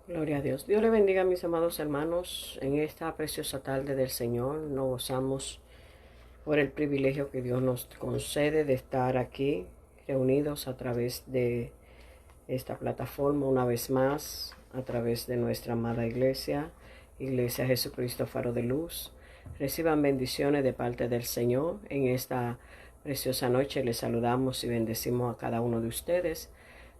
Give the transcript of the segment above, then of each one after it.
Gloria a Dios. Dios le bendiga, mis amados hermanos. En esta preciosa tarde del Señor nos gozamos por el privilegio que Dios nos concede de estar aquí reunidos a través de esta plataforma una vez más, a través de nuestra amada iglesia, Iglesia Jesucristo Faro de Luz. Reciban bendiciones de parte del Señor. En esta preciosa noche les saludamos y bendecimos a cada uno de ustedes.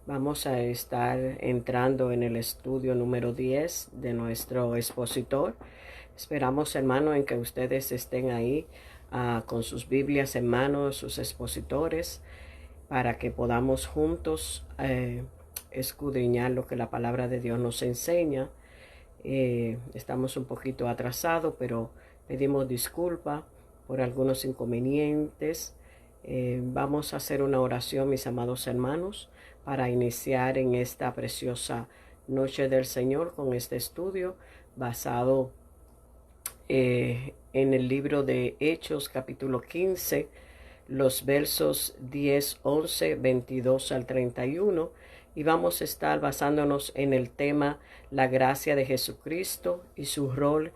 Vamos a estar entrando en el estudio número 10 de nuestro expositor. Esperamos, hermano, en que ustedes estén ahí con sus Biblias en mano, sus expositores, para que podamos juntos escudriñar lo que la palabra de Dios nos enseña. Estamos un poquito atrasados, pero pedimos disculpa por algunos inconvenientes. Vamos a hacer una oración, mis amados hermanos, para iniciar en esta preciosa noche del Señor con este estudio basado en el libro de Hechos, capítulo 15, los versos 10, 11, 22 al 31. Y vamos a estar basándonos en el tema la gracia de Jesucristo y su rol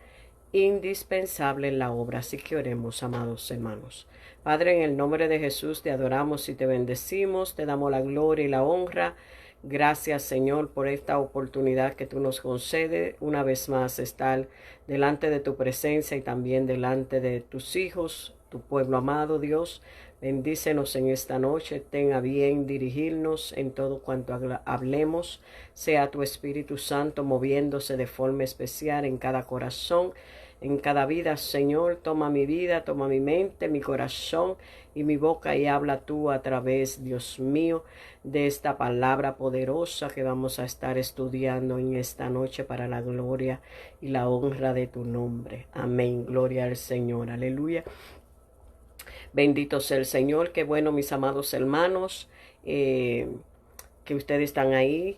indispensable en la obra. Así que oremos, amados hermanos. Padre, en el nombre de Jesús te adoramos y te bendecimos, te damos la gloria y la honra. Gracias, Señor, por esta oportunidad que tú nos concedes una vez más estar delante de tu presencia y también delante de tus hijos, tu pueblo amado, Dios. Bendícenos en esta noche, ten a bien dirigirnos en todo cuanto hablemos, sea tu Espíritu Santo moviéndose de forma especial en cada corazón, en cada vida. Señor, toma mi vida, toma mi mente, mi corazón y mi boca y habla tú a través, Dios mío, de esta palabra poderosa que vamos a estar estudiando en esta noche para la gloria y la honra de tu nombre. Amén. Gloria al Señor. Aleluya. Bendito sea el Señor. Qué bueno, mis amados hermanos, que ustedes están ahí.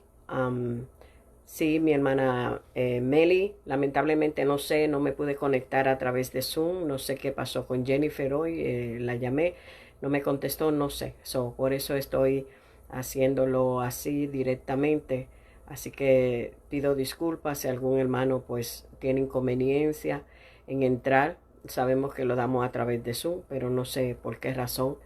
Sí, mi hermana Meli, lamentablemente no me pude conectar a través de Zoom. No sé qué pasó con Jennifer hoy. La llamé, no me contestó, no sé. Por eso estoy haciéndolo así directamente. Así que pido disculpas si algún hermano pues tiene inconveniencia en entrar. Sabemos que lo damos a través de Zoom, pero no sé por qué razón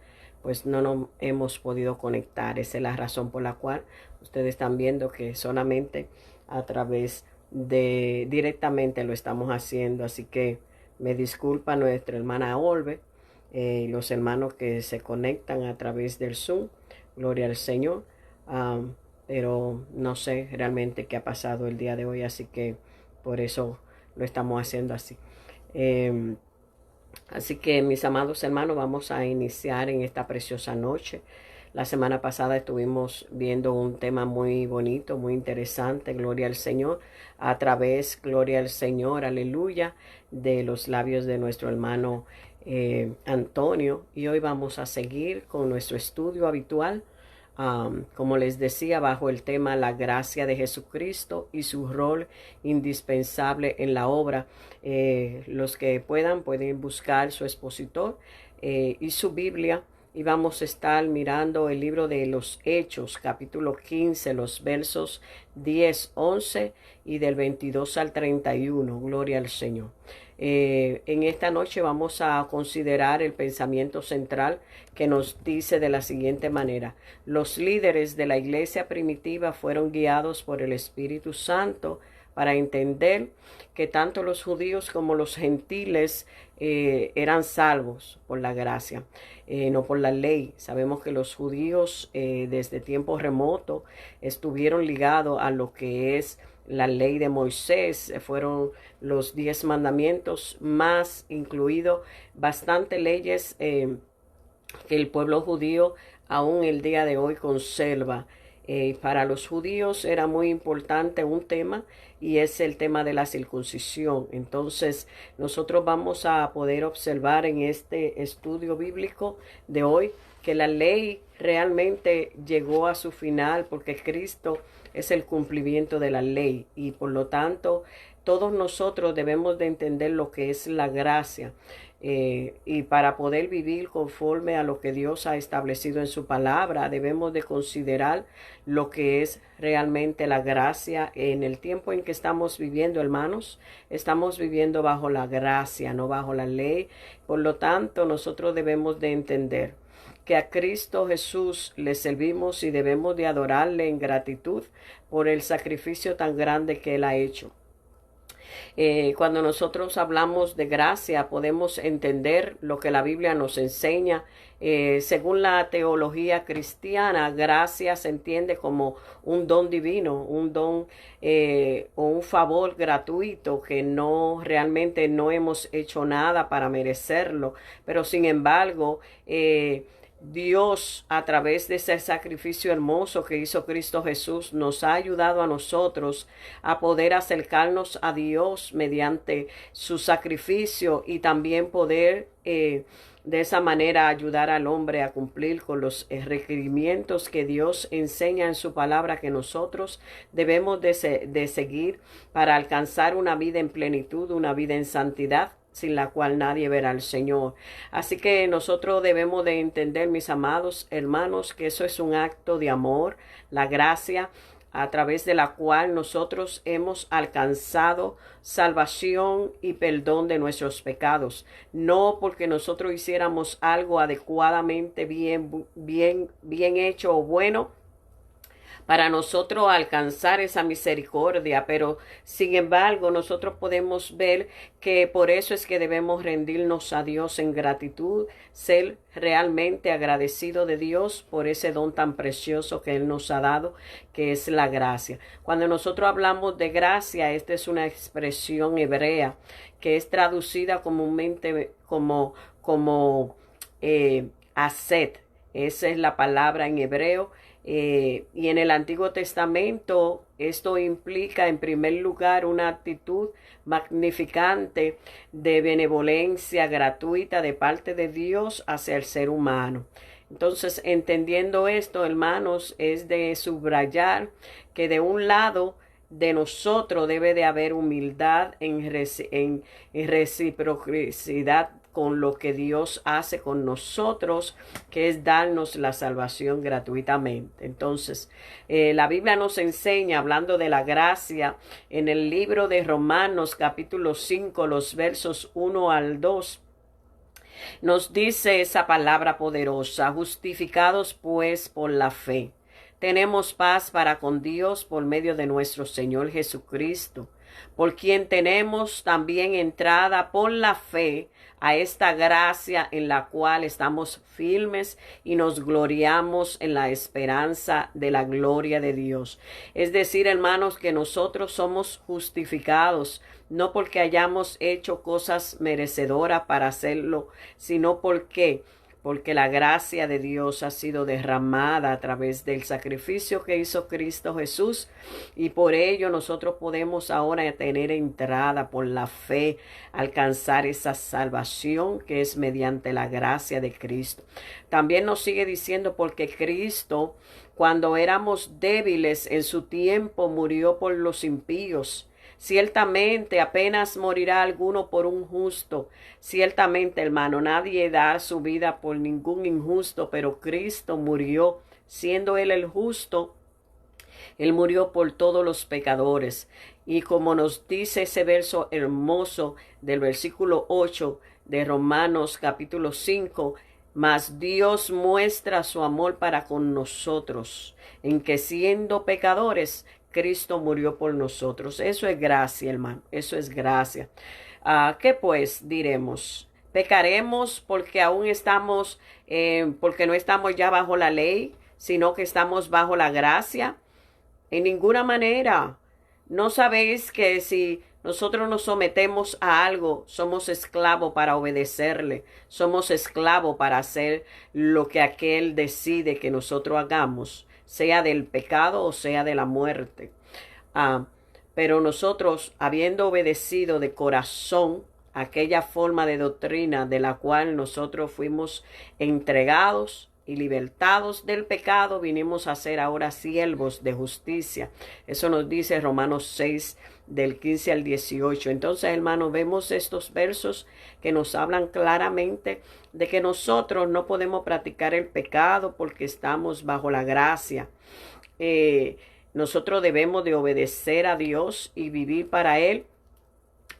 pues no nos hemos podido conectar. Esa es la razón por la cual ustedes están viendo que solamente a través de directamente lo estamos haciendo. Así que me disculpa nuestra hermana Olve y los hermanos que se conectan a través del Zoom. Gloria al Señor. Pero no sé realmente qué ha pasado el día de hoy, así que por eso lo estamos haciendo así. Así que, mis amados hermanos, vamos a iniciar en esta preciosa noche. La semana pasada estuvimos viendo un tema muy bonito, muy interesante, gloria al Señor, a través, gloria al Señor, aleluya, de los labios de nuestro hermano Antonio. Y hoy vamos a seguir con nuestro estudio habitual, como les decía, bajo el tema la gracia de Jesucristo y su rol indispensable en la obra. Los que pueden buscar su expositor y su Biblia, y vamos a estar mirando el libro de los Hechos, capítulo 15, los versos 10, 11 y del 22 al 31. Gloria al Señor. En esta noche vamos a considerar el pensamiento central que nos dice de la siguiente manera: los líderes de la iglesia primitiva fueron guiados por el Espíritu Santo para entender que tanto los judíos como los gentiles eran salvos por la gracia, no por la ley. Sabemos que los judíos desde tiempos remotos estuvieron ligados a lo que es la ley de Moisés. Fueron los 10 mandamientos, más incluido bastantes leyes que el pueblo judío aún el día de hoy conserva. Para los judíos era muy importante un tema, y es el tema de la circuncisión. Entonces nosotros vamos a poder observar en este estudio bíblico de hoy que la ley realmente llegó a su final, porque Cristo es el cumplimiento de la ley, y por lo tanto todos nosotros debemos de entender lo que es la gracia. Y para poder vivir conforme a lo que Dios ha establecido en su palabra, debemos de considerar lo que es realmente la gracia. En el tiempo en que estamos viviendo, hermanos, estamos viviendo bajo la gracia, no bajo la ley. Por lo tanto, nosotros debemos de entender que a Cristo Jesús le servimos y debemos de adorarle en gratitud por el sacrificio tan grande que Él ha hecho. Cuando nosotros hablamos de gracia, podemos entender lo que la Biblia nos enseña. Según la teología cristiana, gracia se entiende como un don divino, un don o un favor gratuito que realmente no hemos hecho nada para merecerlo, pero sin embargo, Dios, a través de ese sacrificio hermoso que hizo Cristo Jesús, nos ha ayudado a nosotros a poder acercarnos a Dios mediante su sacrificio y también poder de esa manera ayudar al hombre a cumplir con los requerimientos que Dios enseña en su palabra que nosotros debemos de seguir para alcanzar una vida en plenitud, una vida en santidad, sin la cual nadie verá al Señor. Así que nosotros debemos de entender, mis amados hermanos, que eso es un acto de amor, la gracia a través de la cual nosotros hemos alcanzado salvación y perdón de nuestros pecados. No porque nosotros hiciéramos algo adecuadamente bien hecho o bueno, para nosotros alcanzar esa misericordia, pero sin embargo nosotros podemos ver que por eso es que debemos rendirnos a Dios en gratitud, ser realmente agradecido de Dios por ese don tan precioso que Él nos ha dado, que es la gracia. Cuando nosotros hablamos de gracia, esta es una expresión hebrea que es traducida comúnmente como aset. Esa es la palabra en hebreo. Y en el Antiguo Testamento esto implica en primer lugar una actitud magnificante de benevolencia gratuita de parte de Dios hacia el ser humano. Entonces, entendiendo esto, hermanos, es de subrayar que de un lado de nosotros debe de haber humildad en reciprocidad con lo que Dios hace con nosotros, que es darnos la salvación gratuitamente. Entonces, la Biblia nos enseña, hablando de la gracia, en el libro de Romanos, capítulo 5, los versos 1 al 2, nos dice esa palabra poderosa: justificados pues por la fe, tenemos paz para con Dios por medio de nuestro Señor Jesucristo, por quien tenemos también entrada por la fe a esta gracia en la cual estamos firmes y nos gloriamos en la esperanza de la gloria de Dios. Es decir, hermanos, que nosotros somos justificados, no porque hayamos hecho cosas merecedoras para hacerlo, sino porque la gracia de Dios ha sido derramada a través del sacrificio que hizo Cristo Jesús, y por ello nosotros podemos ahora tener entrada por la fe, alcanzar esa salvación que es mediante la gracia de Cristo. También nos sigue diciendo, porque Cristo, cuando éramos débiles en su tiempo, murió por los impíos. Ciertamente apenas morirá alguno por un justo. Ciertamente, hermano, nadie da su vida por ningún injusto, pero Cristo murió, siendo Él el justo. Él murió por todos los pecadores. Y como nos dice ese verso hermoso del versículo 8 de Romanos capítulo 5, mas Dios muestra su amor para con nosotros, en que siendo pecadores, Cristo murió por nosotros. Eso es gracia, hermano. Eso es gracia. ¿Qué pues diremos? ¿Pecaremos porque aún estamos, porque no estamos ya bajo la ley, sino que estamos bajo la gracia? En ninguna manera. ¿No sabéis que si nosotros nos sometemos a algo, somos esclavos para obedecerle? Somos esclavos para hacer lo que aquel decide que nosotros hagamos, sea del pecado o sea de la muerte. Pero nosotros, habiendo obedecido de corazón aquella forma de doctrina de la cual nosotros fuimos entregados, y libertados del pecado, vinimos a ser ahora siervos de justicia. Eso nos dice Romanos 6, del 15 al 18. Entonces, hermanos, vemos estos versos que nos hablan claramente de que nosotros no podemos practicar el pecado porque estamos bajo la gracia. Nosotros debemos de obedecer a Dios y vivir para Él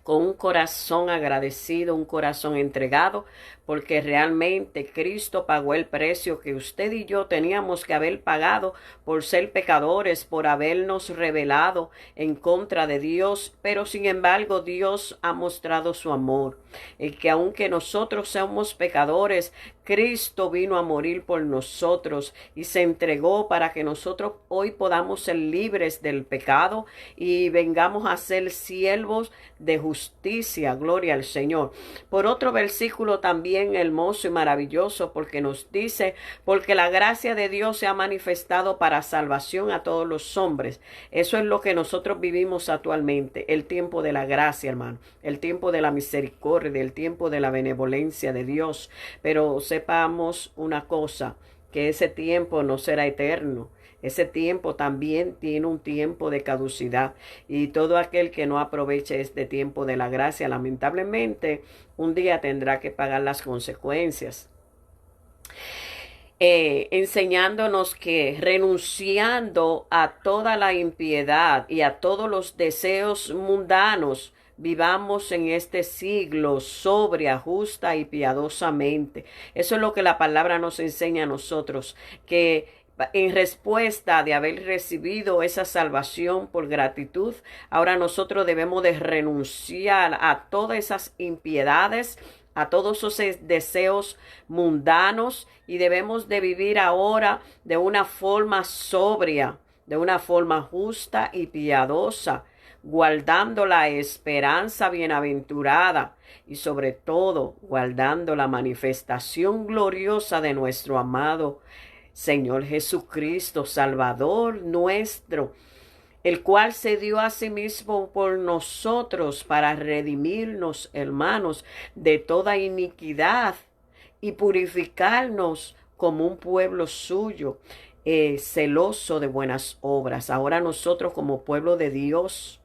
con un corazón agradecido, un corazón entregado, porque realmente Cristo pagó el precio que usted y yo teníamos que haber pagado por ser pecadores, por habernos rebelado en contra de Dios. Pero sin embargo, Dios ha mostrado su amor, y que aunque nosotros somos pecadores, Cristo vino a morir por nosotros y se entregó para que nosotros hoy podamos ser libres del pecado y vengamos a ser siervos de justicia. Gloria al Señor. Por otro versículo también hermoso y maravilloso, porque nos dice, porque la gracia de Dios se ha manifestado para salvación a todos los hombres. Eso es lo que nosotros vivimos actualmente, el tiempo de la gracia, hermano, el tiempo de la misericordia, el tiempo de la benevolencia de Dios. Pero sepamos una cosa, que ese tiempo no será eterno. Ese tiempo también tiene un tiempo de caducidad, y todo aquel que no aproveche este tiempo de la gracia, lamentablemente, un día tendrá que pagar las consecuencias. Enseñándonos que renunciando a toda la impiedad y a todos los deseos mundanos, vivamos en este siglo sobria, justa y piadosamente. Eso es lo que la palabra nos enseña a nosotros, que en respuesta de haber recibido esa salvación por gratitud, ahora nosotros debemos de renunciar a todas esas impiedades, a todos esos deseos mundanos, y debemos de vivir ahora de una forma sobria, de una forma justa y piadosa, guardando la esperanza bienaventurada y sobre todo guardando la manifestación gloriosa de nuestro amado Señor Jesucristo, Salvador nuestro, el cual se dio a sí mismo por nosotros para redimirnos, hermanos, de toda iniquidad y purificarnos como un pueblo suyo, celoso de buenas obras. Ahora nosotros, como pueblo de Dios,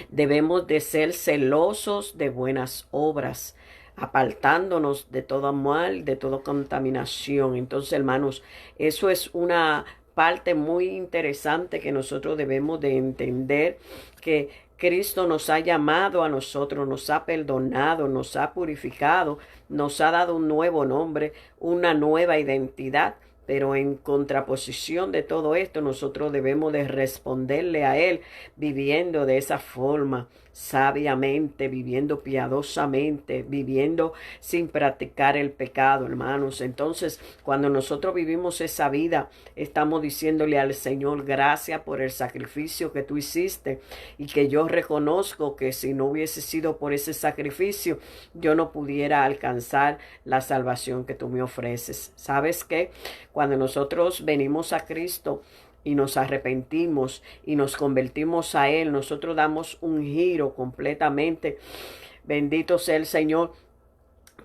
debemos de ser celosos de buenas obras, apartándonos de todo mal, de toda contaminación. Entonces, hermanos, eso es una parte muy interesante que nosotros debemos de entender, que Cristo nos ha llamado a nosotros, nos ha perdonado, nos ha purificado, nos ha dado un nuevo nombre, una nueva identidad. Pero en contraposición de todo esto, nosotros debemos de responderle a Él viviendo de esa forma, sabiamente, viviendo piadosamente, viviendo sin practicar el pecado, hermanos. Entonces, cuando nosotros vivimos esa vida, estamos diciéndole al Señor, gracias por el sacrificio que tú hiciste, y que yo reconozco que si no hubiese sido por ese sacrificio, yo no pudiera alcanzar la salvación que tú me ofreces. ¿Sabes qué? Cuando nosotros venimos a Cristo y nos arrepentimos y nos convertimos a Él, nosotros damos un giro completamente. Bendito sea el Señor.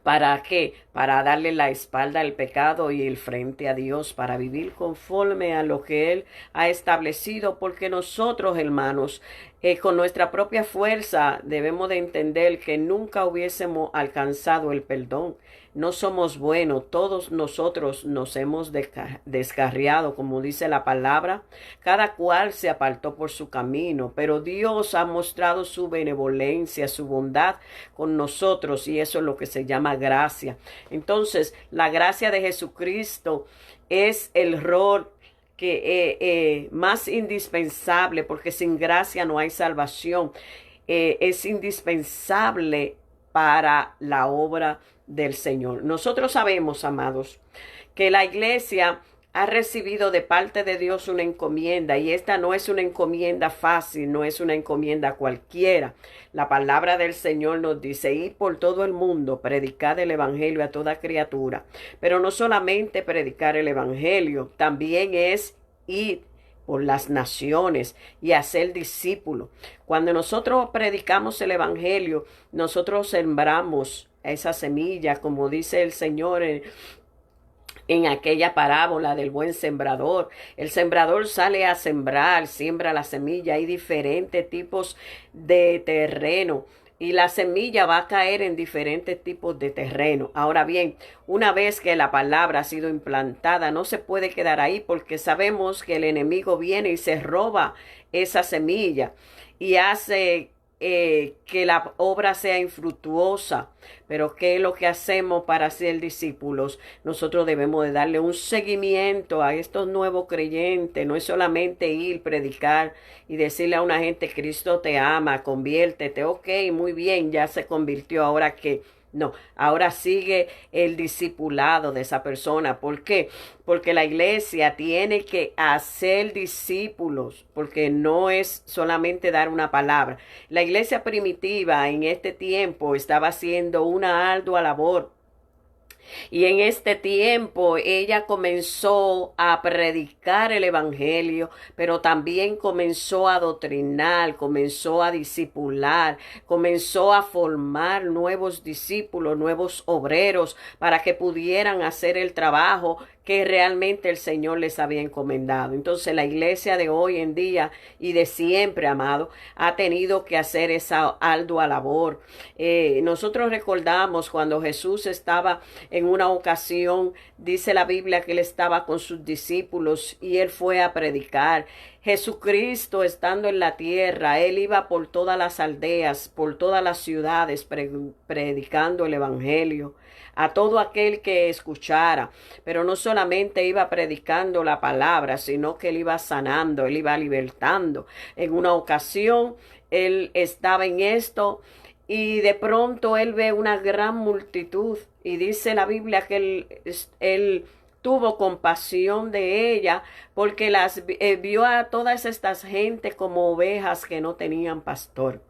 ¿Para qué? Para darle la espalda al pecado y el frente a Dios, para vivir conforme a lo que Él ha establecido, porque nosotros, hermanos, con nuestra propia fuerza debemos de entender que nunca hubiésemos alcanzado el perdón. No somos buenos, todos nosotros nos hemos descarriado, como dice la palabra. Cada cual se apartó por su camino, pero Dios ha mostrado su benevolencia, su bondad con nosotros, y eso es lo que se llama gracia. Entonces, la gracia de Jesucristo es el rol que más indispensable, porque sin gracia no hay salvación. Es indispensable para la obra del Señor. Nosotros sabemos, amados, que la iglesia ha recibido de parte de Dios una encomienda, y esta no es una encomienda fácil, no es una encomienda cualquiera. La palabra del Señor nos dice, id por todo el mundo, predicad el evangelio a toda criatura. Pero no solamente predicar el evangelio, también es ir por las naciones y hacer discípulos. Cuando nosotros predicamos el evangelio, nosotros sembramos esa semilla, como dice el Señor En aquella parábola del buen sembrador, el sembrador sale a sembrar, siembra la semilla, hay diferentes tipos de terreno y la semilla va a caer en diferentes tipos de terreno. Ahora bien, una vez que la palabra ha sido implantada, no se puede quedar ahí porque sabemos que el enemigo viene y se roba esa semilla y hace que la obra sea infructuosa. Pero ¿qué es lo que hacemos para ser discípulos? Nosotros debemos de darle un seguimiento a estos nuevos creyentes. No es solamente ir, predicar y decirle a una gente, Cristo te ama, conviértete. Ok, muy bien, ya se convirtió. Ahora que no, ahora sigue el discipulado de esa persona. ¿Por qué? Porque la iglesia tiene que hacer discípulos, porque no es solamente dar una palabra. La iglesia primitiva en este tiempo estaba haciendo una ardua labor. Y en este tiempo ella comenzó a predicar el evangelio, pero también comenzó a adoctrinar, comenzó a discipular, comenzó a formar nuevos discípulos, nuevos obreros para que pudieran hacer el trabajo que realmente el Señor les había encomendado. Entonces la iglesia de hoy en día y de siempre, amado, ha tenido que hacer esa ardua labor. Nosotros recordamos cuando Jesús estaba en una ocasión, dice la Biblia que él estaba con sus discípulos y él fue a predicar. Jesucristo estando en la tierra, él iba por todas las aldeas, por todas las ciudades predicando el evangelio a todo aquel que escuchara, pero no solamente iba predicando la palabra, sino que él iba sanando, él iba libertando. En una ocasión, él estaba en esto y de pronto él ve una gran multitud y dice la Biblia que él tuvo compasión de ella porque vio a todas estas gente como ovejas que no tenían pastor,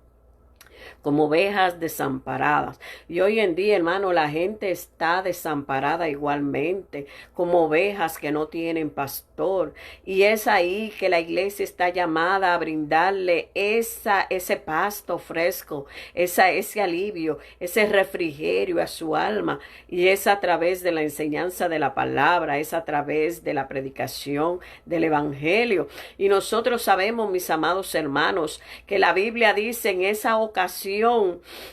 como ovejas desamparadas. Y hoy en día, hermano, la gente está desamparada igualmente, como ovejas que no tienen pastor. Y es ahí que la iglesia está llamada a brindarle ese pasto fresco, ese alivio, ese refrigerio a su alma. Y es a través de la enseñanza de la palabra, es a través de la predicación del evangelio. Y nosotros sabemos, mis amados hermanos, que la Biblia dice en esa ocasión,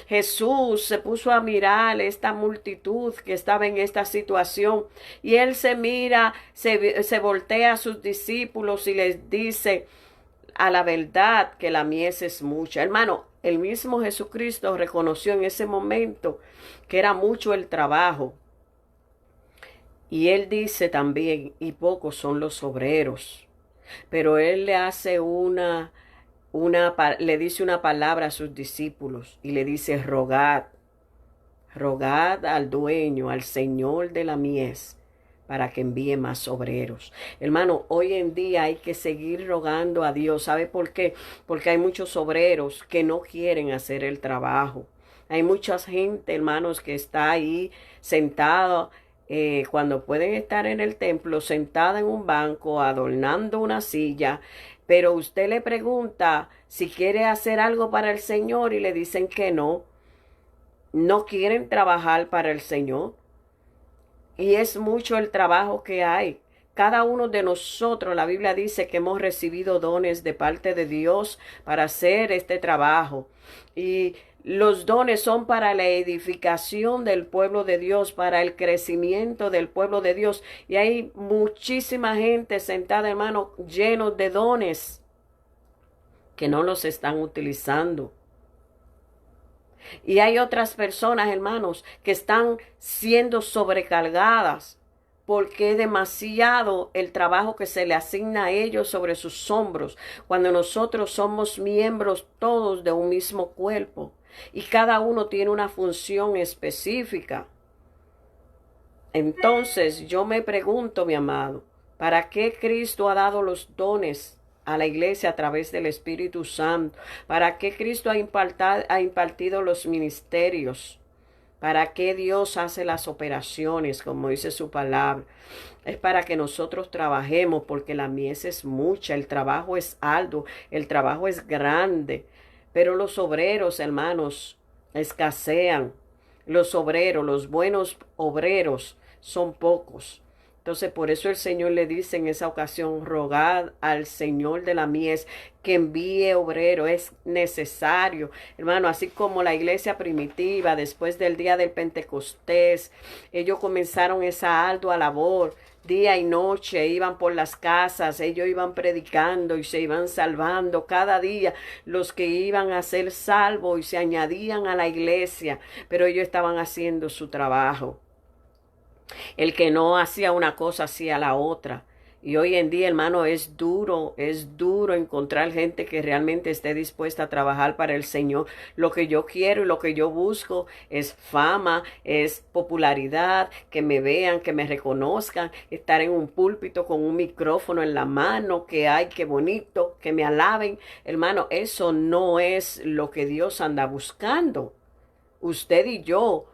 Jesús se puso a mirar esta multitud que estaba en esta situación y él se mira, se voltea a sus discípulos y les dice, a la verdad que la mies es mucha. Hermano, el mismo Jesucristo reconoció en ese momento que era mucho el trabajo. Y él dice también, y pocos son los obreros. Pero él le hace le dice una palabra a sus discípulos y le dice, rogad al dueño, al Señor de la mies, para que envíe más obreros. Hermano, hoy en día hay que seguir rogando a Dios. ¿Sabe por qué? Porque hay muchos obreros que no quieren hacer el trabajo. Hay mucha gente, hermanos, que está ahí sentada cuando pueden estar en el templo, sentada en un banco, adornando una silla, pero usted le pregunta si quiere hacer algo para el Señor y le dicen que no. No quieren trabajar para el Señor. Y es mucho el trabajo que hay. Cada uno de nosotros, la Biblia dice que hemos recibido dones de parte de Dios para hacer este trabajo. Y los dones son para la edificación del pueblo de Dios, para el crecimiento del pueblo de Dios. Y hay muchísima gente sentada, hermano, llenos de dones que no los están utilizando. Y hay otras personas, hermanos, que están siendo sobrecargadas porque es demasiado el trabajo que se le asigna a ellos sobre sus hombros, cuando nosotros somos miembros todos de un mismo cuerpo y cada uno tiene una función específica. Entonces yo me pregunto, mi amado, ¿para qué Cristo ha dado los dones a la iglesia a través del Espíritu Santo? ¿Para qué Cristo ha impartido los ministerios? ¿Para qué Dios hace las operaciones, como dice su palabra? Es para que nosotros trabajemos, porque la mies es mucha, el trabajo es arduo, el trabajo es grande. Pero los obreros, hermanos, escasean. Los obreros, los buenos obreros, son pocos. Entonces, por eso el Señor le dice en esa ocasión, rogad al Señor de la mies que envíe obrero. Es necesario, hermano, así como la iglesia primitiva, después del día del Pentecostés, ellos comenzaron esa ardua labor. Día y noche iban por las casas, ellos iban predicando y se iban salvando cada día los que iban a ser salvos y se añadían a la iglesia, pero ellos estaban haciendo su trabajo. El que no hacía una cosa hacía la otra. Y hoy en día, hermano, es duro encontrar gente que realmente esté dispuesta a trabajar para el Señor. Lo que yo quiero y lo que yo busco es fama, es popularidad, que me vean, que me reconozcan, estar en un púlpito con un micrófono en la mano, que ay, qué bonito, que me alaben. Hermano, eso no es lo que Dios anda buscando. Usted y yo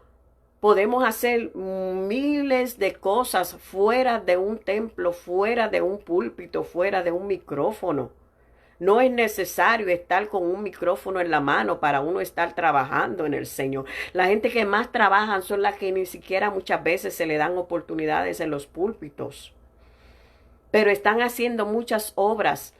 podemos hacer miles de cosas fuera de un templo, fuera de un púlpito, fuera de un micrófono. No es necesario estar con un micrófono en la mano para uno estar trabajando en el Señor. La gente que más trabajan son las que ni siquiera muchas veces se le dan oportunidades en los púlpitos. Pero están haciendo muchas obras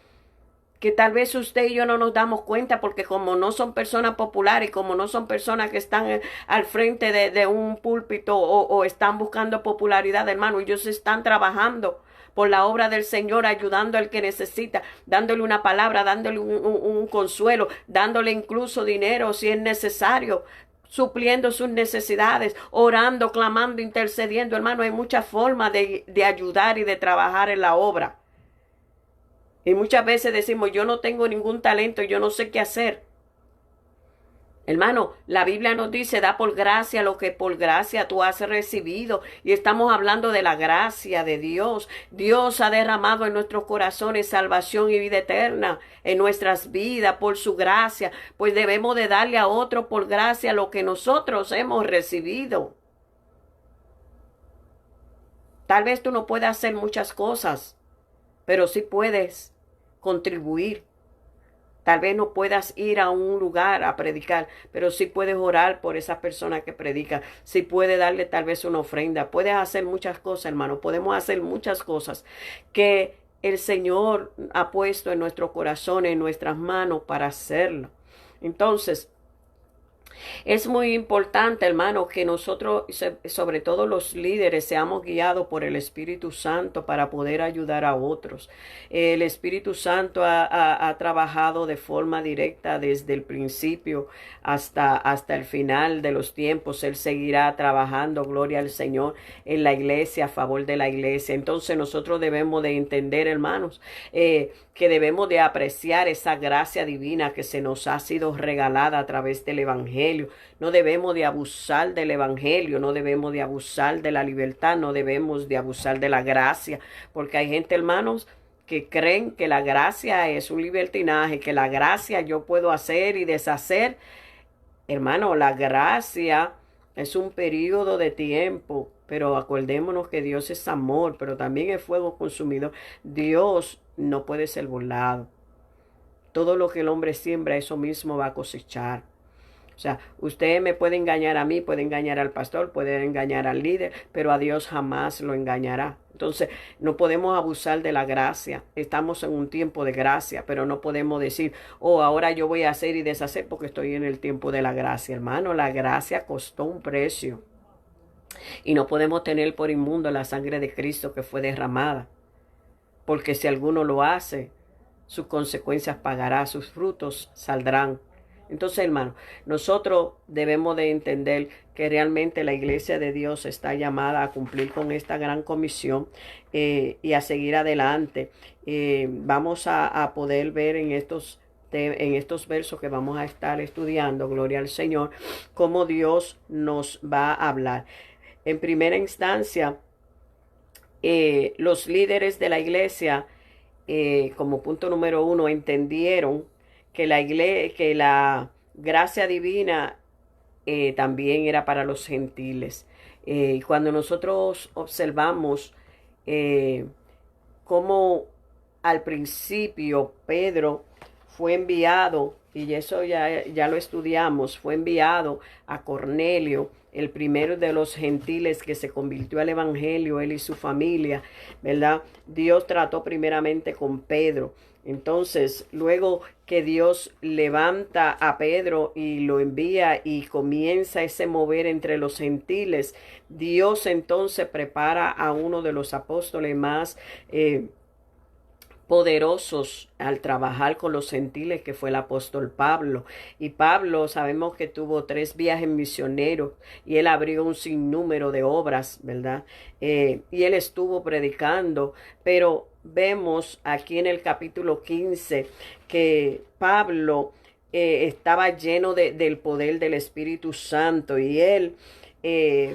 que tal vez usted y yo no nos damos cuenta porque como no son personas populares, como no son personas que están al frente de un púlpito o están buscando popularidad, hermano, ellos están trabajando por la obra del Señor, ayudando al que necesita, dándole una palabra, dándole un consuelo, dándole incluso dinero si es necesario, supliendo sus necesidades, orando, clamando, intercediendo. Hermano, hay muchas formas de ayudar y de trabajar en la obra. Y muchas veces decimos, yo no tengo ningún talento, yo no sé qué hacer. Hermano, la Biblia nos dice, da por gracia lo que por gracia tú has recibido. Y estamos hablando de la gracia de Dios. Dios ha derramado en nuestros corazones salvación y vida eterna en nuestras vidas por su gracia. Pues debemos de darle a otro por gracia lo que nosotros hemos recibido. Tal vez tú no puedas hacer muchas cosas, pero sí puedes contribuir. Tal vez no puedas ir a un lugar a predicar, pero sí puedes orar por esa persona que predica. Sí puedes darle tal vez una ofrenda. Puedes hacer muchas cosas, hermano. Podemos hacer muchas cosas que el Señor ha puesto en nuestro corazón, en nuestras manos para hacerlo. Entonces, es muy importante, hermano, que nosotros, sobre todo los líderes, seamos guiados por el Espíritu Santo para poder ayudar a otros. El Espíritu Santo ha trabajado de forma directa desde el principio hasta el final de los tiempos. Él seguirá trabajando, gloria al Señor, en la iglesia, a favor de la iglesia. Entonces nosotros debemos de entender, hermanos, que debemos de apreciar esa gracia divina que se nos ha sido regalada a través del Evangelio. No debemos de abusar del Evangelio, no debemos de abusar de la libertad, no debemos de abusar de la gracia, porque hay gente, hermanos, que creen que la gracia es un libertinaje, que la gracia yo puedo hacer y deshacer. Hermano, la gracia es un periodo de tiempo, pero acordémonos que Dios es amor, pero también es fuego consumidor. Dios no puede ser burlado. Todo lo que el hombre siembra, eso mismo va a cosechar. O sea, usted me puede engañar a mí, puede engañar al pastor, puede engañar al líder, pero a Dios jamás lo engañará. Entonces, no podemos abusar de la gracia. Estamos en un tiempo de gracia, pero no podemos decir, oh, ahora yo voy a hacer y deshacer porque estoy en el tiempo de la gracia. Hermano, la gracia costó un precio. Y no podemos tener por inmundo la sangre de Cristo que fue derramada. Porque si alguno lo hace, sus consecuencias pagará, sus frutos saldrán. Entonces, hermano, nosotros debemos de entender que realmente la iglesia de Dios está llamada a cumplir con esta gran comisión y a seguir adelante. Vamos a poder ver en estos versos que vamos a estar estudiando, gloria al Señor, cómo Dios nos va a hablar. En primera instancia, los líderes de la iglesia, como punto número 1, entendieron que la gracia divina también era para los gentiles. Cuando nosotros observamos cómo al principio Pedro fue enviado, y eso ya lo estudiamos, fue enviado a Cornelio el primero de los gentiles que se convirtió al evangelio, él y su familia, ¿verdad? Dios trató primeramente con Pedro. Entonces, luego que Dios levanta a Pedro y lo envía y comienza ese mover entre los gentiles, Dios entonces prepara a uno de los apóstoles más poderosos al trabajar con los gentiles, que fue el apóstol Pablo. Y Pablo sabemos que tuvo 3 viajes misioneros y él abrió un sinnúmero de obras, ¿verdad? Y él estuvo predicando, pero vemos aquí en el capítulo 15 que Pablo estaba lleno del poder del Espíritu Santo y él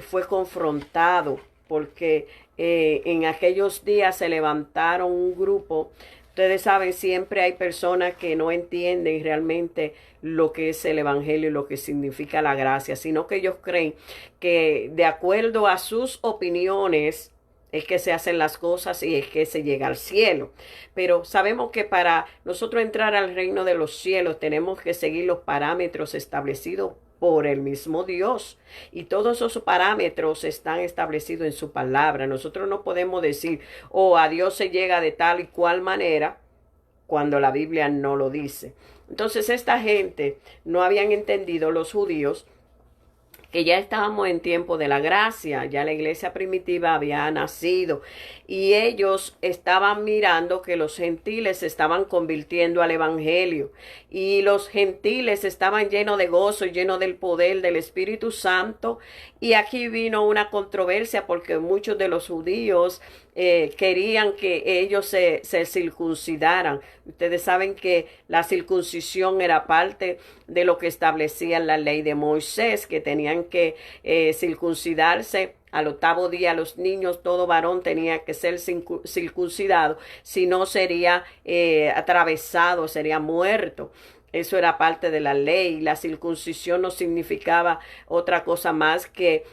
fue confrontado porque en aquellos días se levantaron un grupo. Ustedes saben, siempre hay personas que no entienden realmente lo que es el evangelio y lo que significa la gracia, sino que ellos creen que de acuerdo a sus opiniones es que se hacen las cosas y es que se llega al cielo. Pero sabemos que para nosotros entrar al reino de los cielos tenemos que seguir los parámetros establecidos por el mismo Dios. Y todos esos parámetros están establecidos en su palabra. Nosotros no podemos decir, a Dios se llega de tal y cual manera, cuando la Biblia no lo dice. Entonces esta gente no habían entendido, los judíos, que ya estábamos en tiempo de la gracia, ya la iglesia primitiva había nacido y ellos estaban mirando que los gentiles se estaban convirtiendo al evangelio y los gentiles estaban llenos de gozo y llenos del poder del Espíritu Santo. Y aquí vino una controversia porque muchos de los judíos querían que ellos se circuncidaran. Ustedes saben que la circuncisión era parte de lo que establecía la ley de Moisés, que tenían que circuncidarse al 8º día. Los niños, todo varón tenía que ser circuncidado, si no sería atravesado, sería muerto. Eso era parte de la ley. La circuncisión no significaba otra cosa más que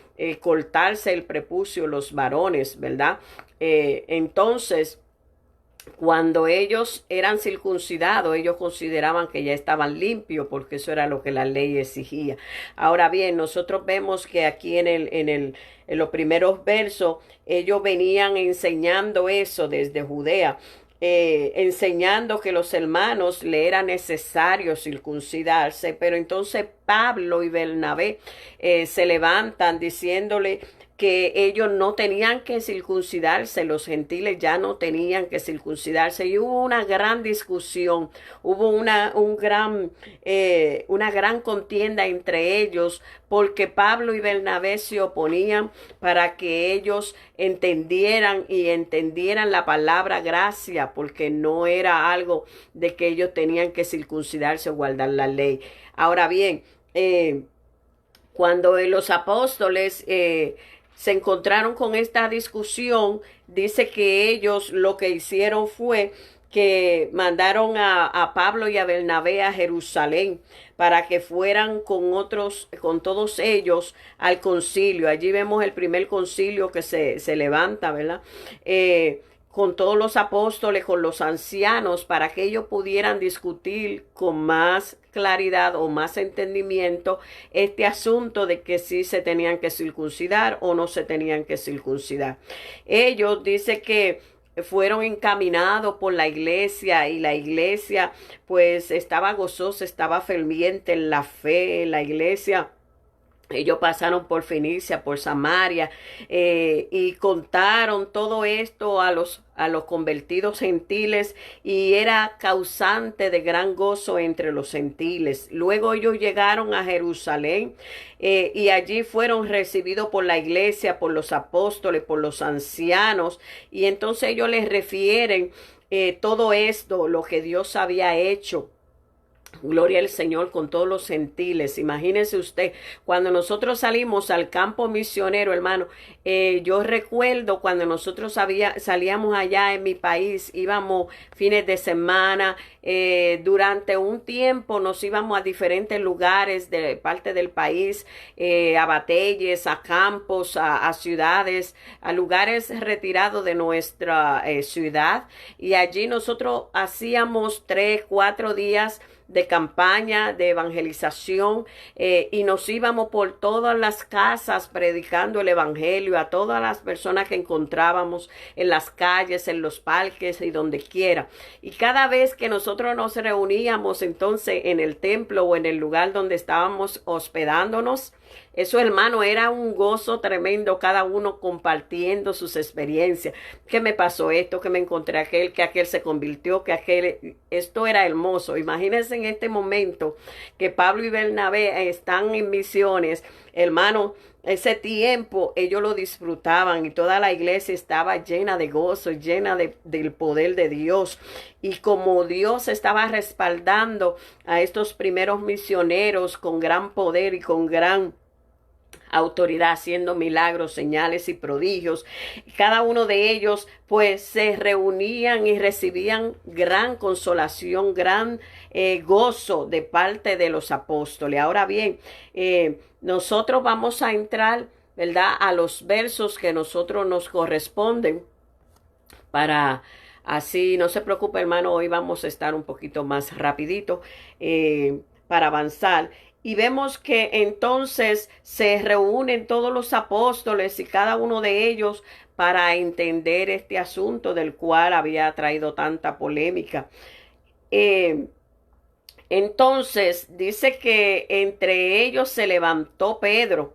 cortarse el prepucio los varones, ¿verdad? Entonces, cuando ellos eran circuncidados, ellos consideraban que ya estaban limpios, porque eso era lo que la ley exigía. Ahora bien, nosotros vemos que aquí en los primeros versos, ellos venían enseñando eso desde Judea. Enseñando que los hermanos le era necesario circuncidarse, pero entonces Pablo y Bernabé se levantan diciéndole que ellos no tenían que circuncidarse, los gentiles ya no tenían que circuncidarse, y hubo una gran discusión, hubo una gran contienda entre ellos, porque Pablo y Bernabé se oponían para que ellos entendieran la palabra gracia, porque no era algo de que ellos tenían que circuncidarse o guardar la ley. Ahora bien, cuando los apóstoles se encontraron con esta discusión, dice que ellos lo que hicieron fue que mandaron a Pablo y a Bernabé a Jerusalén para que fueran con todos ellos al concilio. Allí vemos el primer concilio que se levanta, ¿verdad? Con todos los apóstoles, con los ancianos, para que ellos pudieran discutir con más claridad o más entendimiento este asunto de que si se tenían que circuncidar o no se tenían que circuncidar. Ellos dicen que fueron encaminados por la iglesia y la iglesia pues estaba gozosa, estaba ferviente en la fe. La iglesia, ellos pasaron por Fenicia, por Samaria, y contaron todo esto a los convertidos gentiles, y era causante de gran gozo entre los gentiles. Luego ellos llegaron a Jerusalén, y allí fueron recibidos por la iglesia, por los apóstoles, por los ancianos, y entonces ellos les refieren todo esto, lo que Dios había hecho. Gloria al Señor, con todos los gentiles. Imagínese usted, cuando nosotros salimos al campo misionero, hermano, yo recuerdo cuando nosotros salíamos allá en mi país, íbamos fines de semana, Durante un tiempo nos íbamos a diferentes lugares de parte del país, a batalles, a campos, a ciudades, a lugares retirados de nuestra ciudad. Y allí nosotros hacíamos 3, 4 días de campaña, de evangelización, y nos íbamos por todas las casas predicando el evangelio a todas las personas que encontrábamos en las calles, en los parques y donde quiera. Y cada vez que nosotros nos reuníamos entonces en el templo o en el lugar donde estábamos hospedándonos, eso, hermano, era un gozo tremendo, cada uno compartiendo sus experiencias. ¿Qué me pasó esto? ¿Que me encontré aquel? ¿Que aquel se convirtió? ¿Que aquel? Esto era hermoso. Imagínense en este momento que Pablo y Bernabé están en misiones, hermano. Ese tiempo ellos lo disfrutaban y toda la iglesia estaba llena de gozo, llena del poder de Dios. Y como Dios estaba respaldando a estos primeros misioneros con gran poder y con gran autoridad, haciendo milagros, señales y prodigios, cada uno de ellos pues se reunían y recibían gran consolación, gran gozo de parte de los apóstoles. Ahora bien, nosotros vamos a entrar, ¿verdad?, a los versos que nosotros nos corresponden para... Así, no se preocupe, hermano, hoy vamos a estar un poquito más rapidito para avanzar. Y vemos que entonces se reúnen todos los apóstoles y cada uno de ellos para entender este asunto del cual había traído tanta polémica. Entonces dice que entre ellos se levantó Pedro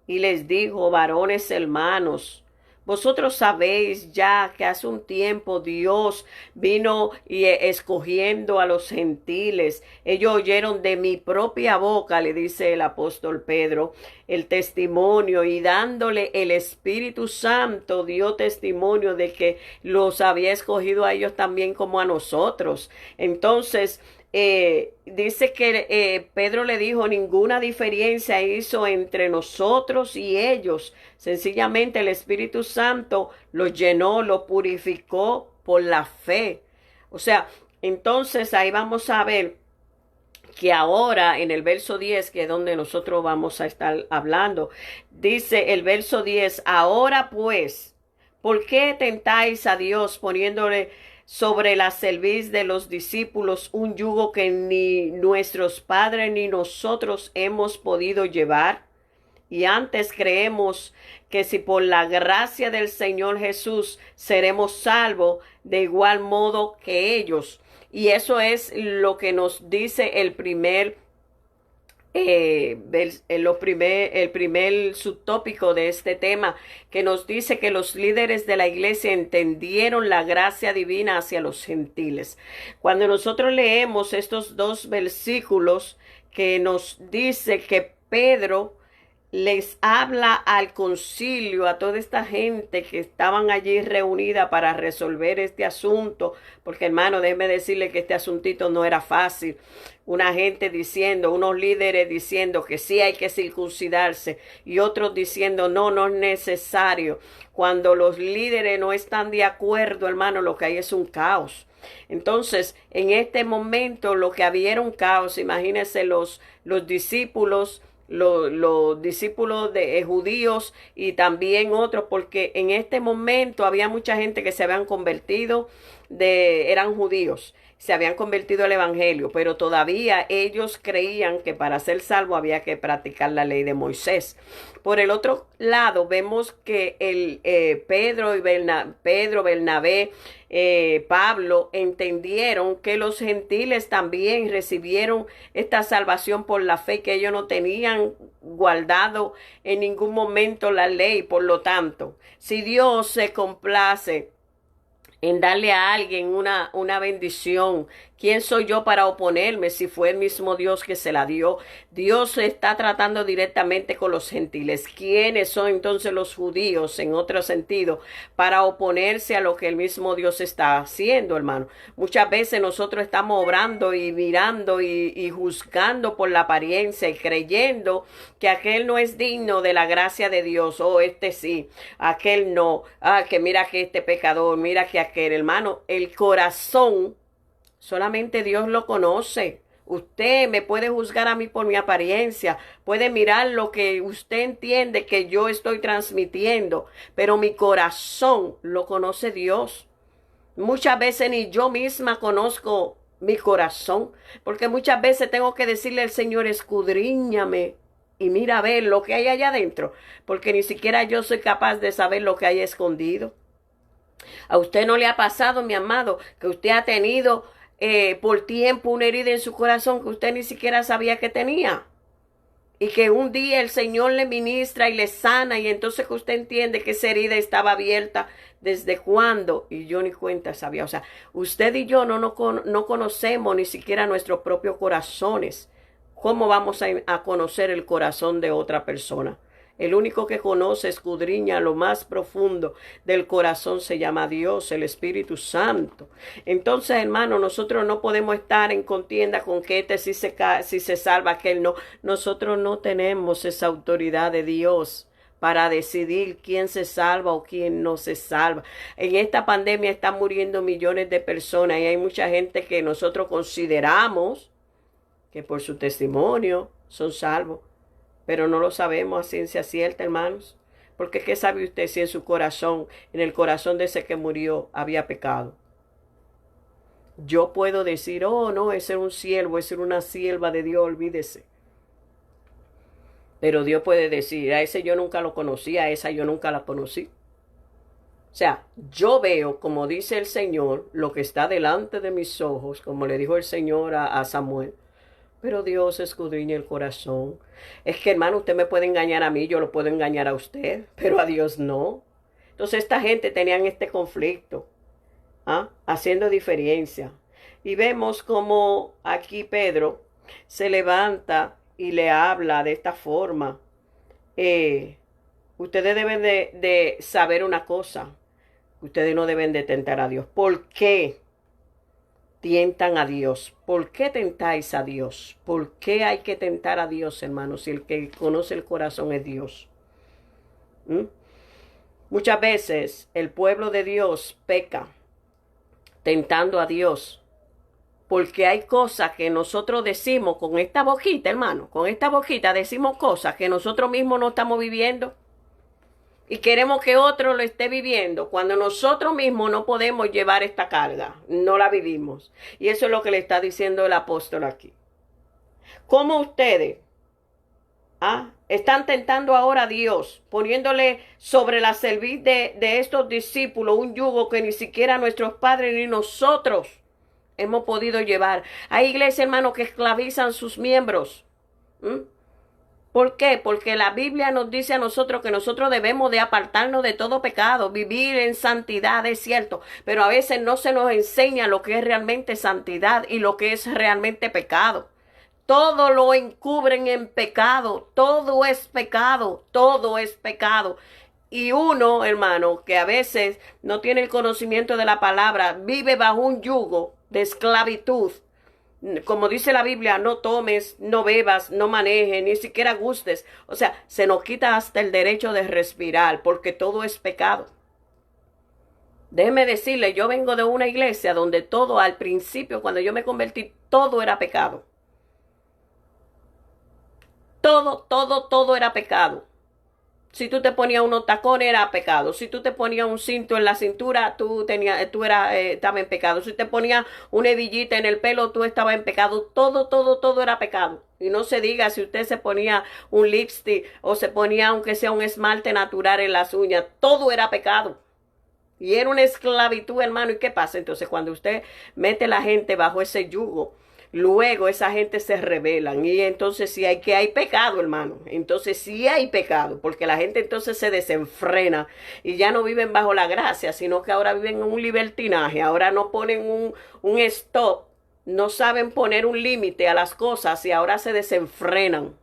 y les dijo: varones hermanos, vosotros sabéis ya que hace un tiempo Dios vino y escogiendo a los gentiles. Ellos oyeron de mi propia boca, le dice el apóstol Pedro, el testimonio, y dándole el Espíritu Santo dio testimonio de que los había escogido a ellos también como a nosotros. Entonces, dice que Pedro le dijo: ninguna diferencia hizo entre nosotros y ellos. Sencillamente el Espíritu Santo los llenó, los purificó por la fe. O sea, entonces ahí vamos a ver que ahora en el verso 10, que es donde nosotros vamos a estar hablando, dice el verso 10: ahora pues, ¿por qué tentáis a Dios poniéndole sobre la cerviz de los discípulos un yugo que ni nuestros padres ni nosotros hemos podido llevar? Y antes creemos que si por la gracia del Señor Jesús seremos salvos de igual modo que ellos. Y eso es lo que nos dice el primer subtópico de este tema, que nos dice que los líderes de la iglesia entendieron la gracia divina hacia los gentiles. Cuando nosotros leemos estos dos versículos que nos dice que Pedro les habla al concilio, a toda esta gente que estaban allí reunida para resolver este asunto, porque hermano, déjeme decirle que este asuntito no era fácil. Una gente diciendo, unos líderes diciendo que sí hay que circuncidarse y otros diciendo no, no es necesario. Cuando los líderes no están de acuerdo, hermano, lo que hay es un caos. Entonces, en este momento lo que había era un caos. Imagínense los discípulos, los discípulos de judíos y también otros, porque en este momento había mucha gente que se habían convertido, eran judíos, se habían convertido al evangelio, pero todavía ellos creían que para ser salvo había que practicar la ley de Moisés. Por el otro lado, vemos que Pedro, Bernabé, Pablo entendieron que los gentiles también recibieron esta salvación por la fe, que ellos no tenían guardado en ningún momento la ley. Por lo tanto, si Dios se complace en darle a alguien una bendición, ¿quién soy yo para oponerme si fue el mismo Dios que se la dio? Dios está tratando directamente con los gentiles. ¿Quiénes son entonces los judíos, en otro sentido, para oponerse a lo que el mismo Dios está haciendo, hermano? Muchas veces nosotros estamos obrando y mirando y juzgando por la apariencia y creyendo que aquel no es digno de la gracia de Dios. Oh, este sí, aquel no. Ah, que mira que este pecador, mira que aquel, hermano. El corazón Solamente Dios lo conoce. Usted me puede juzgar a mí por mi apariencia, puede mirar lo que usted entiende que yo estoy transmitiendo, pero mi corazón lo conoce Dios. Muchas veces ni yo misma conozco mi corazón, porque muchas veces tengo que decirle al Señor, escudriñame y mira a ver lo que hay allá adentro, porque ni siquiera yo soy capaz de saber lo que hay escondido. ¿A usted no le ha pasado, mi amado, que usted ha tenido por tiempo una herida en su corazón que usted ni siquiera sabía que tenía? Y que un día el Señor le ministra y le sana, y entonces que usted entiende que esa herida estaba abierta desde cuándo, y yo ni cuenta sabía. O sea, usted y yo no conocemos ni siquiera nuestros propios corazones. ¿Cómo vamos a conocer el corazón de otra persona? El único que conoce, escudriña lo más profundo del corazón se llama Dios, el Espíritu Santo. Entonces, hermano, nosotros no podemos estar en contienda con que este sí se salva, aquel no. Nosotros no tenemos esa autoridad de Dios para decidir quién se salva o quién no se salva. En esta pandemia están muriendo millones de personas y hay mucha gente que nosotros consideramos que por su testimonio son salvos. Pero no lo sabemos a ciencia cierta, hermanos. Porque ¿qué sabe usted si en su corazón, en el corazón de ese que murió, había pecado? Yo puedo decir, oh no, ese era un siervo, ese era una sierva de Dios, olvídese. Pero Dios puede decir, a ese yo nunca lo conocí, a esa yo nunca la conocí. O sea, yo veo, como dice el Señor, lo que está delante de mis ojos, como le dijo el Señor a Samuel. Pero Dios escudriña el corazón. Es que, hermano, usted me puede engañar a mí, yo lo puedo engañar a usted, pero a Dios no. Entonces esta gente tenían este conflicto, haciendo diferencia. Y vemos como aquí Pedro se levanta y le habla de esta forma. Ustedes deben de saber una cosa. Ustedes no deben de tentar a Dios. ¿Por qué tientan a Dios? ¿Por qué tentáis a Dios? ¿Por qué hay que tentar a Dios, hermanos, si el que conoce el corazón es Dios? Muchas veces el pueblo de Dios peca tentando a Dios, porque hay cosas que nosotros decimos con esta boquita, hermano, con esta boquita decimos cosas que nosotros mismos no estamos viviendo. Y queremos que otro lo esté viviendo cuando nosotros mismos no podemos llevar esta carga, no la vivimos. Y eso es lo que le está diciendo el apóstol aquí. ¿Cómo ustedes están tentando ahora a Dios, poniéndole sobre la cerviz de estos discípulos un yugo que ni siquiera nuestros padres ni nosotros hemos podido llevar? Hay iglesias, hermanos, que esclavizan sus miembros. ¿Por qué? Porque la Biblia nos dice a nosotros que nosotros debemos de apartarnos de todo pecado, vivir en santidad, es cierto, pero a veces no se nos enseña lo que es realmente santidad y lo que es realmente pecado. Todo lo encubren en pecado, todo es pecado, todo es pecado. Y uno, hermano, que a veces no tiene el conocimiento de la palabra, vive bajo un yugo de esclavitud. Como dice la Biblia, no tomes, no bebas, no manejes, ni siquiera gustes. O sea, se nos quita hasta el derecho de respirar, porque todo es pecado. Déjeme decirle, yo vengo de una iglesia donde todo, al principio, cuando yo me convertí, todo era pecado. Todo era pecado. Si tú te ponías unos tacones, era pecado. Si tú te ponías un cinto en la cintura, estabas en pecado. Si te ponías una hebillita en el pelo, tú estabas en pecado. Todo era pecado. Y no se diga si usted se ponía un lipstick o se ponía, aunque sea un esmalte natural en las uñas, todo era pecado. Y era una esclavitud, hermano. ¿Y qué pasa? Entonces, cuando usted mete a la gente bajo ese yugo, luego esa gente se rebelan y entonces sí hay pecado, hermano. Entonces sí hay pecado, porque la gente entonces se desenfrena y ya no viven bajo la gracia, sino que ahora viven en un libertinaje. Ahora no ponen un stop, no saben poner un límite a las cosas y ahora se desenfrenan.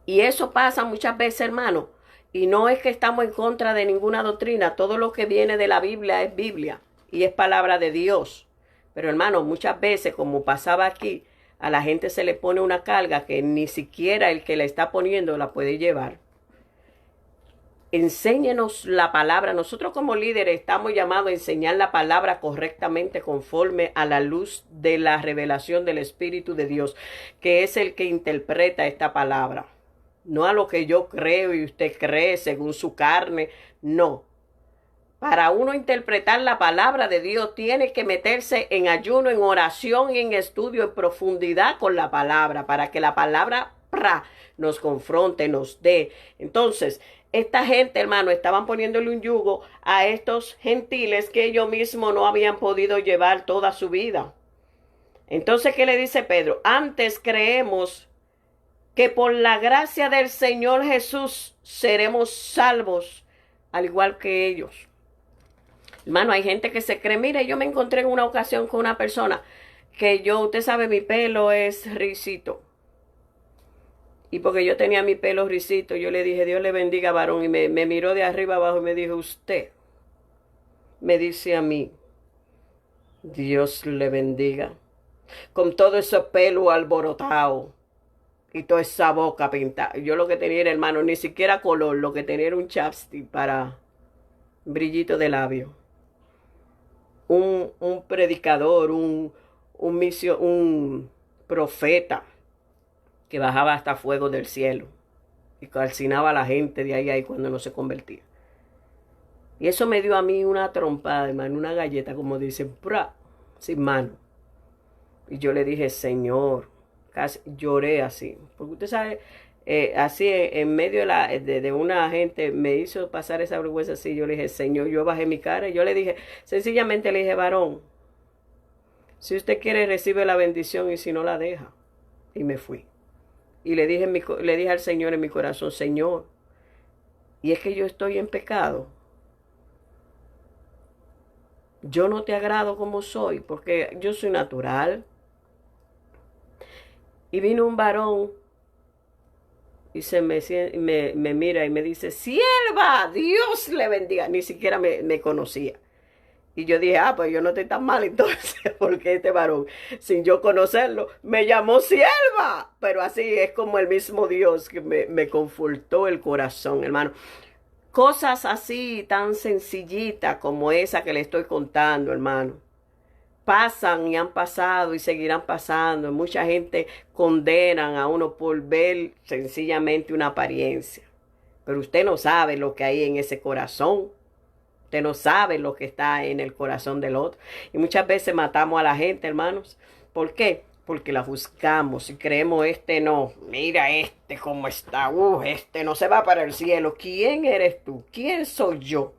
Y eso pasa muchas veces, hermano. Y no es que estamos en contra de ninguna doctrina. Todo lo que viene de la Biblia es Biblia y es palabra de Dios. Pero hermano, muchas veces, como pasaba aquí, a la gente se le pone una carga que ni siquiera el que la está poniendo la puede llevar. enséñenos la palabra. Nosotros como líderes estamos llamados a enseñar la palabra correctamente conforme a la luz de la revelación del Espíritu de Dios, que es el que interpreta esta palabra. No a lo que yo creo y usted cree según su carne, no. Para uno interpretar la palabra de Dios tiene que meterse en ayuno, en oración y en estudio en profundidad con la palabra, para que la palabra nos confronte, nos dé. Entonces, esta gente, hermano, estaban poniéndole un yugo a estos gentiles que ellos mismos no habían podido llevar toda su vida. Entonces, ¿qué le dice Pedro? Antes creemos que por la gracia del Señor Jesús seremos salvos, al igual que ellos. Hermano, hay gente que se cree, mire, yo me encontré en una ocasión con una persona que usted sabe, mi pelo es risito. Y porque yo tenía mi pelo risito, yo le dije, Dios le bendiga, varón. Y me miró de arriba abajo y me dijo, usted me dice a mí, Dios le bendiga. Con todo ese pelo alborotado y toda esa boca pintada. Yo lo que tenía era, hermano, ni siquiera color, lo que tenía era un chapstick para brillito de labio. Un predicador, un profeta que bajaba hasta fuego del cielo y calcinaba a la gente de ahí cuando no se convertía. Y eso me dio a mí una trompada, hermano, una galleta, como dicen, sin mano. Y yo le dije, Señor, casi lloré así, porque usted sabe, así en medio de una gente me hizo pasar esa vergüenza así. Yo le dije, Señor, yo bajé mi cara y yo le dije, sencillamente le dije, varón, si usted quiere recibe la bendición y si no la deja. Y me fui. Y le dije al Señor en mi corazón, Señor, y es que yo estoy en pecado. Yo no te agrado como soy, porque yo soy natural. Y vino un varón y me mira y me dice, sierva, Dios le bendiga. Ni siquiera me conocía. Y yo dije, pues yo no estoy tan mal entonces, porque este varón, sin yo conocerlo, me llamó sierva. Pero así es como el mismo Dios que me confortó el corazón, hermano. Cosas así tan sencillitas como esa que le estoy contando, hermano, pasan y han pasado y seguirán pasando. Mucha gente condenan a uno por ver sencillamente una apariencia. Pero usted no sabe lo que hay en ese corazón. Usted no sabe lo que está en el corazón del otro. Y muchas veces matamos a la gente, hermanos. ¿Por qué? Porque la juzgamos y creemos, este no. Mira este cómo está. Este no se va para el cielo. ¿Quién eres tú? ¿Quién soy yo?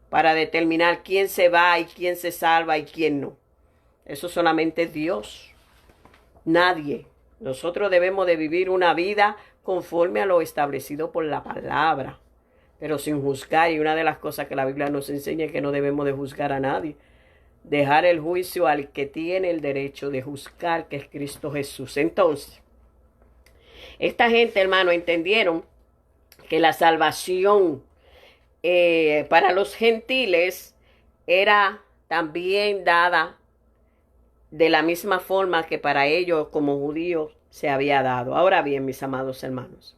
Para determinar quién se va y quién se salva y quién no. Eso solamente es Dios. Nadie. Nosotros debemos de vivir una vida conforme a lo establecido por la palabra, pero sin juzgar. Y una de las cosas que la Biblia nos enseña es que no debemos de juzgar a nadie. Dejar el juicio al que tiene el derecho de juzgar, que es Cristo Jesús. Entonces, esta gente, hermano, entendieron que la salvación para los gentiles era también dada de la misma forma que para ellos como judíos se había dado. Ahora bien, mis amados hermanos,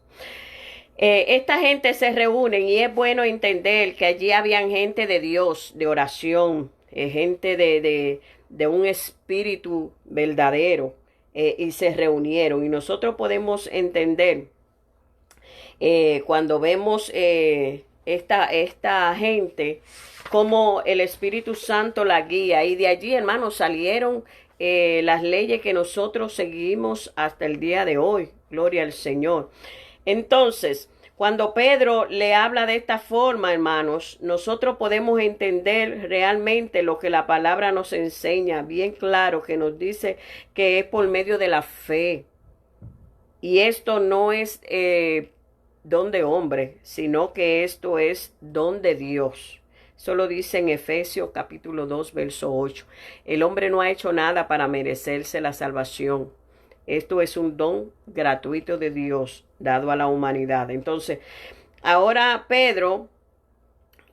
esta gente se reúnen y es bueno entender que allí habían gente de Dios, de oración, gente de un espíritu verdadero, y se reunieron. Y nosotros podemos entender cuando vemos esta gente, como el Espíritu Santo la guía. Y de allí, hermanos, salieron las leyes que nosotros seguimos hasta el día de hoy. Gloria al Señor. Entonces, cuando Pedro le habla de esta forma, hermanos, nosotros podemos entender realmente lo que la palabra nos enseña, bien claro, que nos dice que es por medio de la fe. Y esto no es don de hombre, sino que esto es don de Dios. Eso lo dice en Efesios capítulo 2, verso 8. El hombre no ha hecho nada para merecerse la salvación. Esto es un don gratuito de Dios dado a la humanidad. Entonces, ahora Pedro,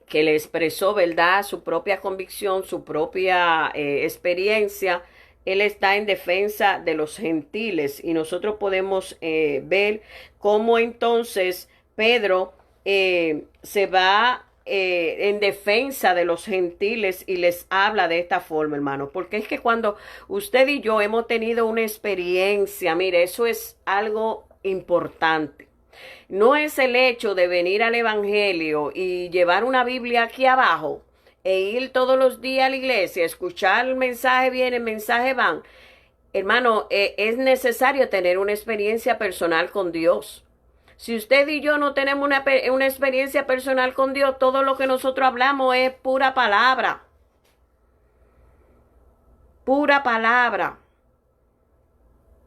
que le expresó, ¿verdad?, su propia convicción, su propia experiencia, él está en defensa de los gentiles. Y nosotros podemos ver cómo entonces Pedro se va en defensa de los gentiles y les habla de esta forma, hermano, porque es que cuando usted y yo hemos tenido una experiencia, mire, eso es algo importante. No es el hecho de venir al evangelio y llevar una Biblia aquí abajo e ir todos los días a la iglesia, escuchar el mensaje viene, el mensaje van. Hermano, es necesario tener una experiencia personal con Dios. Si usted y yo no tenemos una experiencia personal con Dios, todo lo que nosotros hablamos es pura palabra. Pura palabra.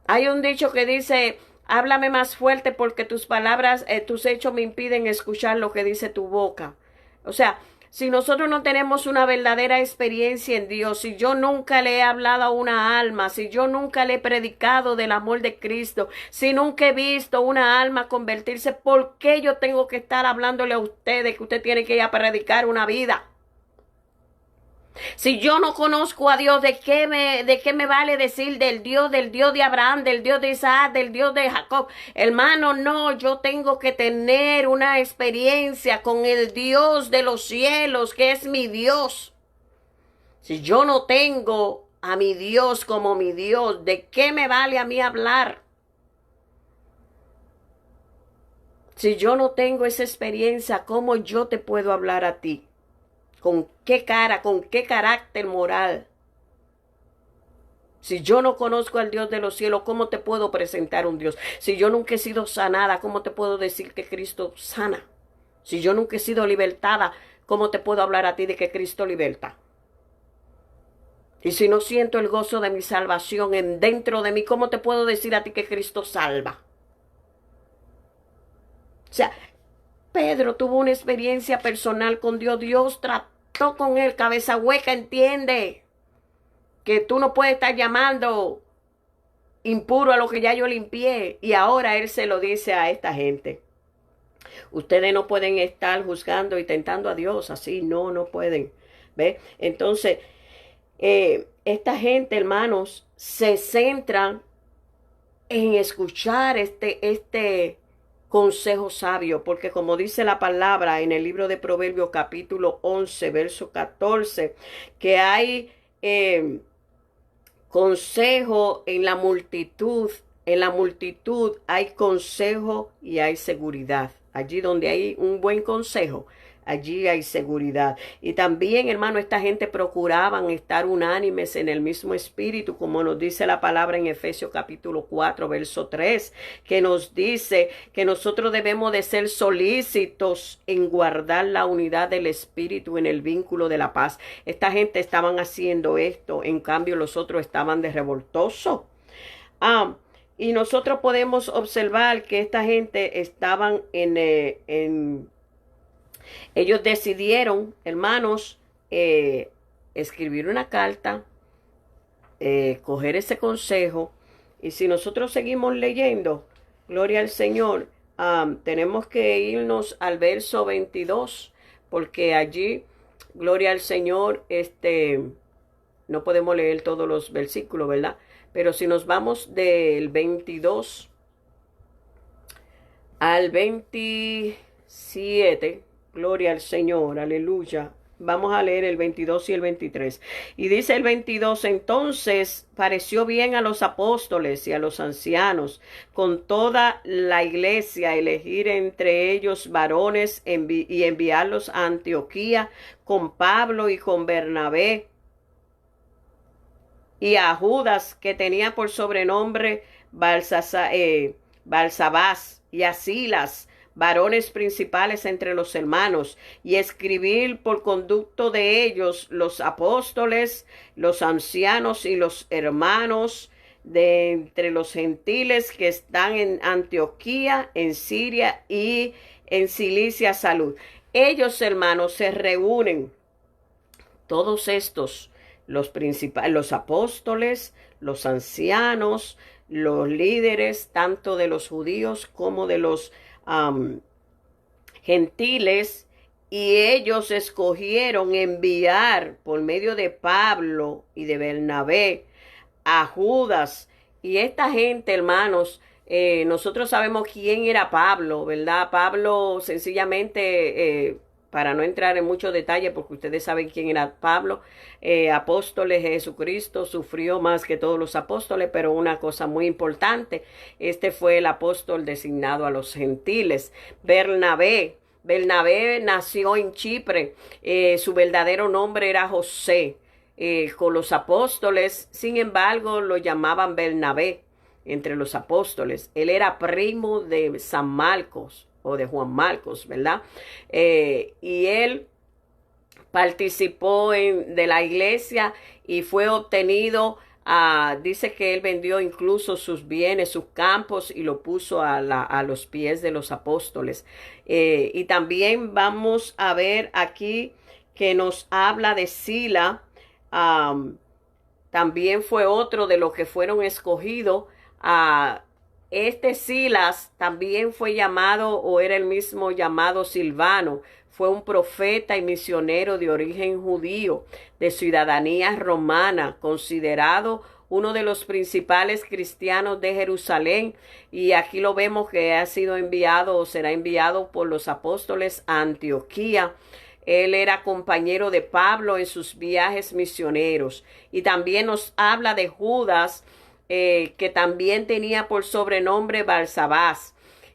Hay un dicho que dice, háblame más fuerte porque tus palabras, tus hechos me impiden escuchar lo que dice tu boca. O sea, si nosotros no tenemos una verdadera experiencia en Dios, si yo nunca le he hablado a una alma, si yo nunca le he predicado del amor de Cristo, si nunca he visto una alma convertirse, ¿por qué yo tengo que estar hablándole a ustedes que usted tiene que ir a predicar una vida? Si yo no conozco a Dios, ¿de qué me vale decir del Dios de Abraham, del Dios de Isaac, del Dios de Jacob? Hermano, no, yo tengo que tener una experiencia con el Dios de los cielos, que es mi Dios. Si yo no tengo a mi Dios como mi Dios, ¿de qué me vale a mí hablar? Si yo no tengo esa experiencia, ¿cómo yo te puedo hablar a ti? ¿Con qué cara, con qué carácter moral? Si yo no conozco al Dios de los cielos, ¿cómo te puedo presentar un Dios? Si yo nunca he sido sanada, ¿cómo te puedo decir que Cristo sana? Si yo nunca he sido libertada, ¿cómo te puedo hablar a ti de que Cristo liberta? Y si no siento el gozo de mi salvación dentro de mí, ¿cómo te puedo decir a ti que Cristo salva? O sea, Pedro tuvo una experiencia personal con Dios. Dios trató con él, cabeza hueca, entiende que tú no puedes estar llamando impuro a lo que ya yo limpié. Y ahora él se lo dice a esta gente. Ustedes no pueden estar juzgando y tentando a Dios así, no pueden. ¿Ve? Entonces, esta gente, hermanos, se centran en escuchar este consejo sabio, porque como dice la palabra en el libro de Proverbios capítulo 11, verso 14, que hay consejo en la multitud hay consejo y hay seguridad. Allí donde hay un buen consejo, allí hay seguridad. Y también, hermano, esta gente procuraban estar unánimes en el mismo espíritu, como nos dice la palabra en Efesios capítulo 4, verso 3, que nos dice que nosotros debemos de ser solícitos en guardar la unidad del espíritu en el vínculo de la paz. Esta gente estaban haciendo esto, en cambio los otros estaban de revoltoso. Y nosotros podemos observar que esta gente estaban ellos decidieron, hermanos, escribir una carta, coger ese consejo. Y si nosotros seguimos leyendo, gloria al Señor, tenemos que irnos al verso 22, porque allí, gloria al Señor, no podemos leer todos los versículos, ¿verdad? Pero si nos vamos del 22 al 27, gloria al Señor, aleluya. Vamos a leer el 22 y el 23. Y dice el 22, entonces pareció bien a los apóstoles y a los ancianos, con toda la iglesia, elegir entre ellos varones y enviarlos a Antioquía con Pablo y con Bernabé, y a Judas, que tenía por sobrenombre Barsabás, y a Silas, varones principales entre los hermanos, y escribir por conducto de ellos los apóstoles, los ancianos y los hermanos de entre los gentiles que están en Antioquía, en Siria y en Cilicia, salud. Ellos, hermanos, se reúnen, todos estos, los principales, los apóstoles, los ancianos, los líderes, tanto de los judíos como de los gentiles, y ellos escogieron enviar por medio de Pablo y de Bernabé a Judas. Y esta gente, hermanos, Nosotros sabemos quién era Pablo, ¿verdad? Pablo sencillamente, para no entrar en muchos detalles, porque ustedes saben quién era Pablo, apóstoles de Jesucristo, sufrió más que todos los apóstoles, pero una cosa muy importante, este fue el apóstol designado a los gentiles. Bernabé nació en Chipre, su verdadero nombre era José. Con los apóstoles, sin embargo, lo llamaban Bernabé entre los apóstoles. Él era primo de San Marcos o de Juan Marcos, ¿verdad? Y él participó de la iglesia y fue obtenido. Dice que él vendió incluso sus bienes, sus campos y lo puso a los pies de los apóstoles. Y también vamos a ver aquí que nos habla de Sila. También fue otro de los que fueron escogidos. Este Silas también fue llamado, o era el mismo llamado Silvano. Fue un profeta y misionero de origen judío, de ciudadanía romana, considerado uno de los principales cristianos de Jerusalén. Y aquí lo vemos que ha sido enviado o será enviado por los apóstoles a Antioquía. Él era compañero de Pablo en sus viajes misioneros. Y también nos habla de Judas, que también tenía por sobrenombre Barsabás.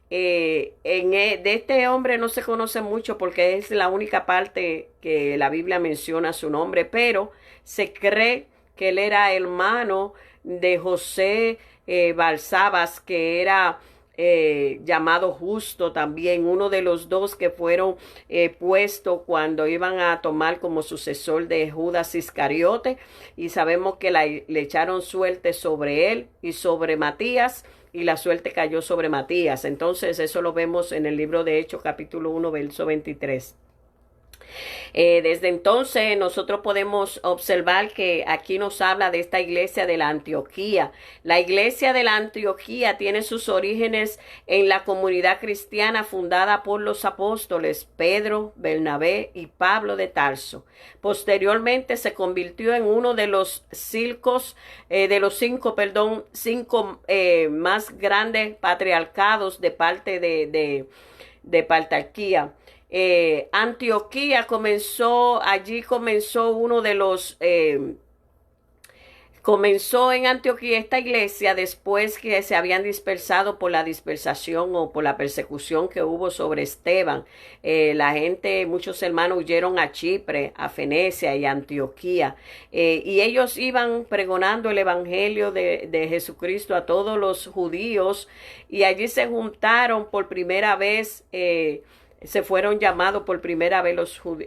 De este hombre no se conoce mucho porque es la única parte que la Biblia menciona su nombre, pero se cree que él era hermano de José Barsabás, que era llamado Justo también, uno de los dos que fueron puestos cuando iban a tomar como sucesor de Judas Iscariote, y sabemos que le echaron suerte sobre él y sobre Matías, y la suerte cayó sobre Matías. Entonces eso lo vemos en el libro de Hechos capítulo 1 verso 23. Desde entonces nosotros podemos observar que aquí nos habla de esta iglesia de la Antioquía. La iglesia de la Antioquía tiene sus orígenes en la comunidad cristiana fundada por los apóstoles Pedro, Bernabé y Pablo de Tarso. Posteriormente se convirtió en uno de los cinco más grandes patriarcados de parte de Partalquía. Antioquía allí comenzó uno de los, comenzó en Antioquía esta iglesia después que se habían dispersado por la dispersación o por la persecución que hubo sobre Esteban. Muchos hermanos huyeron a Chipre, a Fenecia y a Antioquía, y ellos iban pregonando el evangelio de Jesucristo a todos los judíos, y allí se juntaron por primera vez, se fueron llamados por primera vez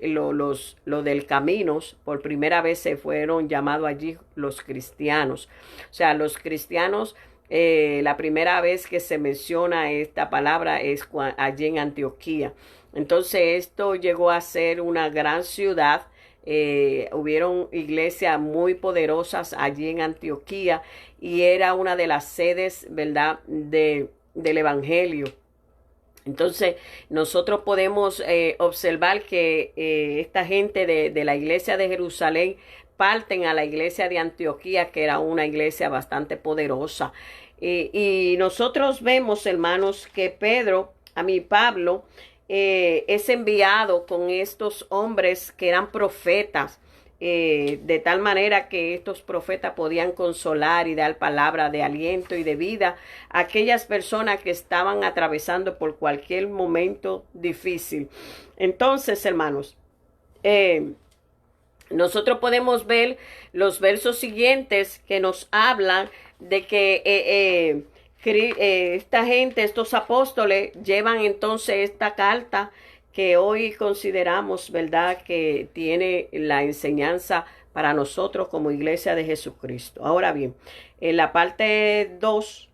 los del Caminos, por primera vez se fueron llamados allí los cristianos. O sea, los cristianos, la primera vez que se menciona esta palabra es allí en Antioquía. Entonces esto llegó a ser una gran ciudad. Hubieron iglesias muy poderosas allí en Antioquía y era una de las sedes, ¿verdad?, del evangelio. Entonces nosotros podemos observar que esta gente de la iglesia de Jerusalén parten a la iglesia de Antioquía, que era una iglesia bastante poderosa. Y nosotros vemos, hermanos, que Pablo es enviado con estos hombres que eran profetas. De tal manera que estos profetas podían consolar y dar palabra de aliento y de vida a aquellas personas que estaban atravesando por cualquier momento difícil. Entonces, hermanos, nosotros podemos ver los versos siguientes que nos hablan de que esta gente, estos apóstoles, llevan entonces esta carta que hoy consideramos, ¿verdad?, que tiene la enseñanza para nosotros como iglesia de Jesucristo. Ahora bien, en la parte 2,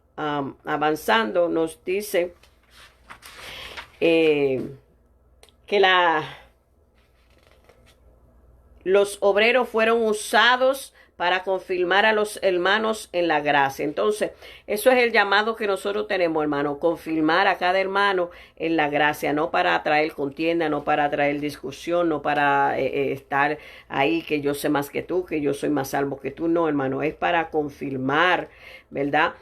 avanzando, nos dice que los obreros fueron usados para confirmar a los hermanos en la gracia. Entonces, eso es el llamado que nosotros tenemos, hermano, confirmar a cada hermano en la gracia, no para traer contienda, no para traer discusión, no para estar ahí que yo sé más que tú, que yo soy más salvo que tú, no, hermano, es para confirmar, ¿verdad?,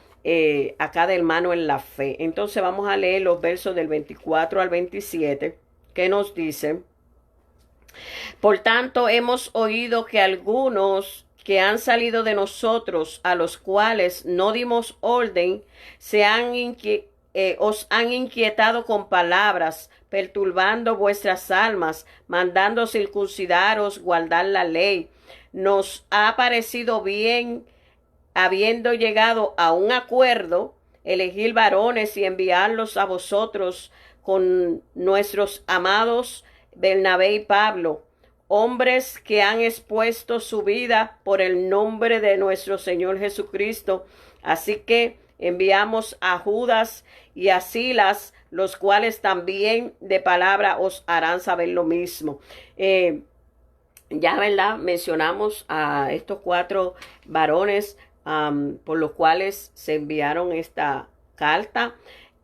a cada hermano en la fe. Entonces vamos a leer los versos del 24 al 27 que nos dicen: por tanto, hemos oído que algunos que han salido de nosotros, a los cuales no dimos orden, os han inquietado con palabras, perturbando vuestras almas, mandando circuncidaros, guardar la ley. Nos ha parecido bien, habiendo llegado a un acuerdo, elegir varones y enviarlos a vosotros con nuestros amados Bernabé y Pablo, hombres que han expuesto su vida por el nombre de nuestro Señor Jesucristo. Así que enviamos a Judas y a Silas, los cuales también de palabra os harán saber lo mismo. Ya, ¿verdad? Mencionamos a estos 4 varones por los cuales se enviaron esta carta.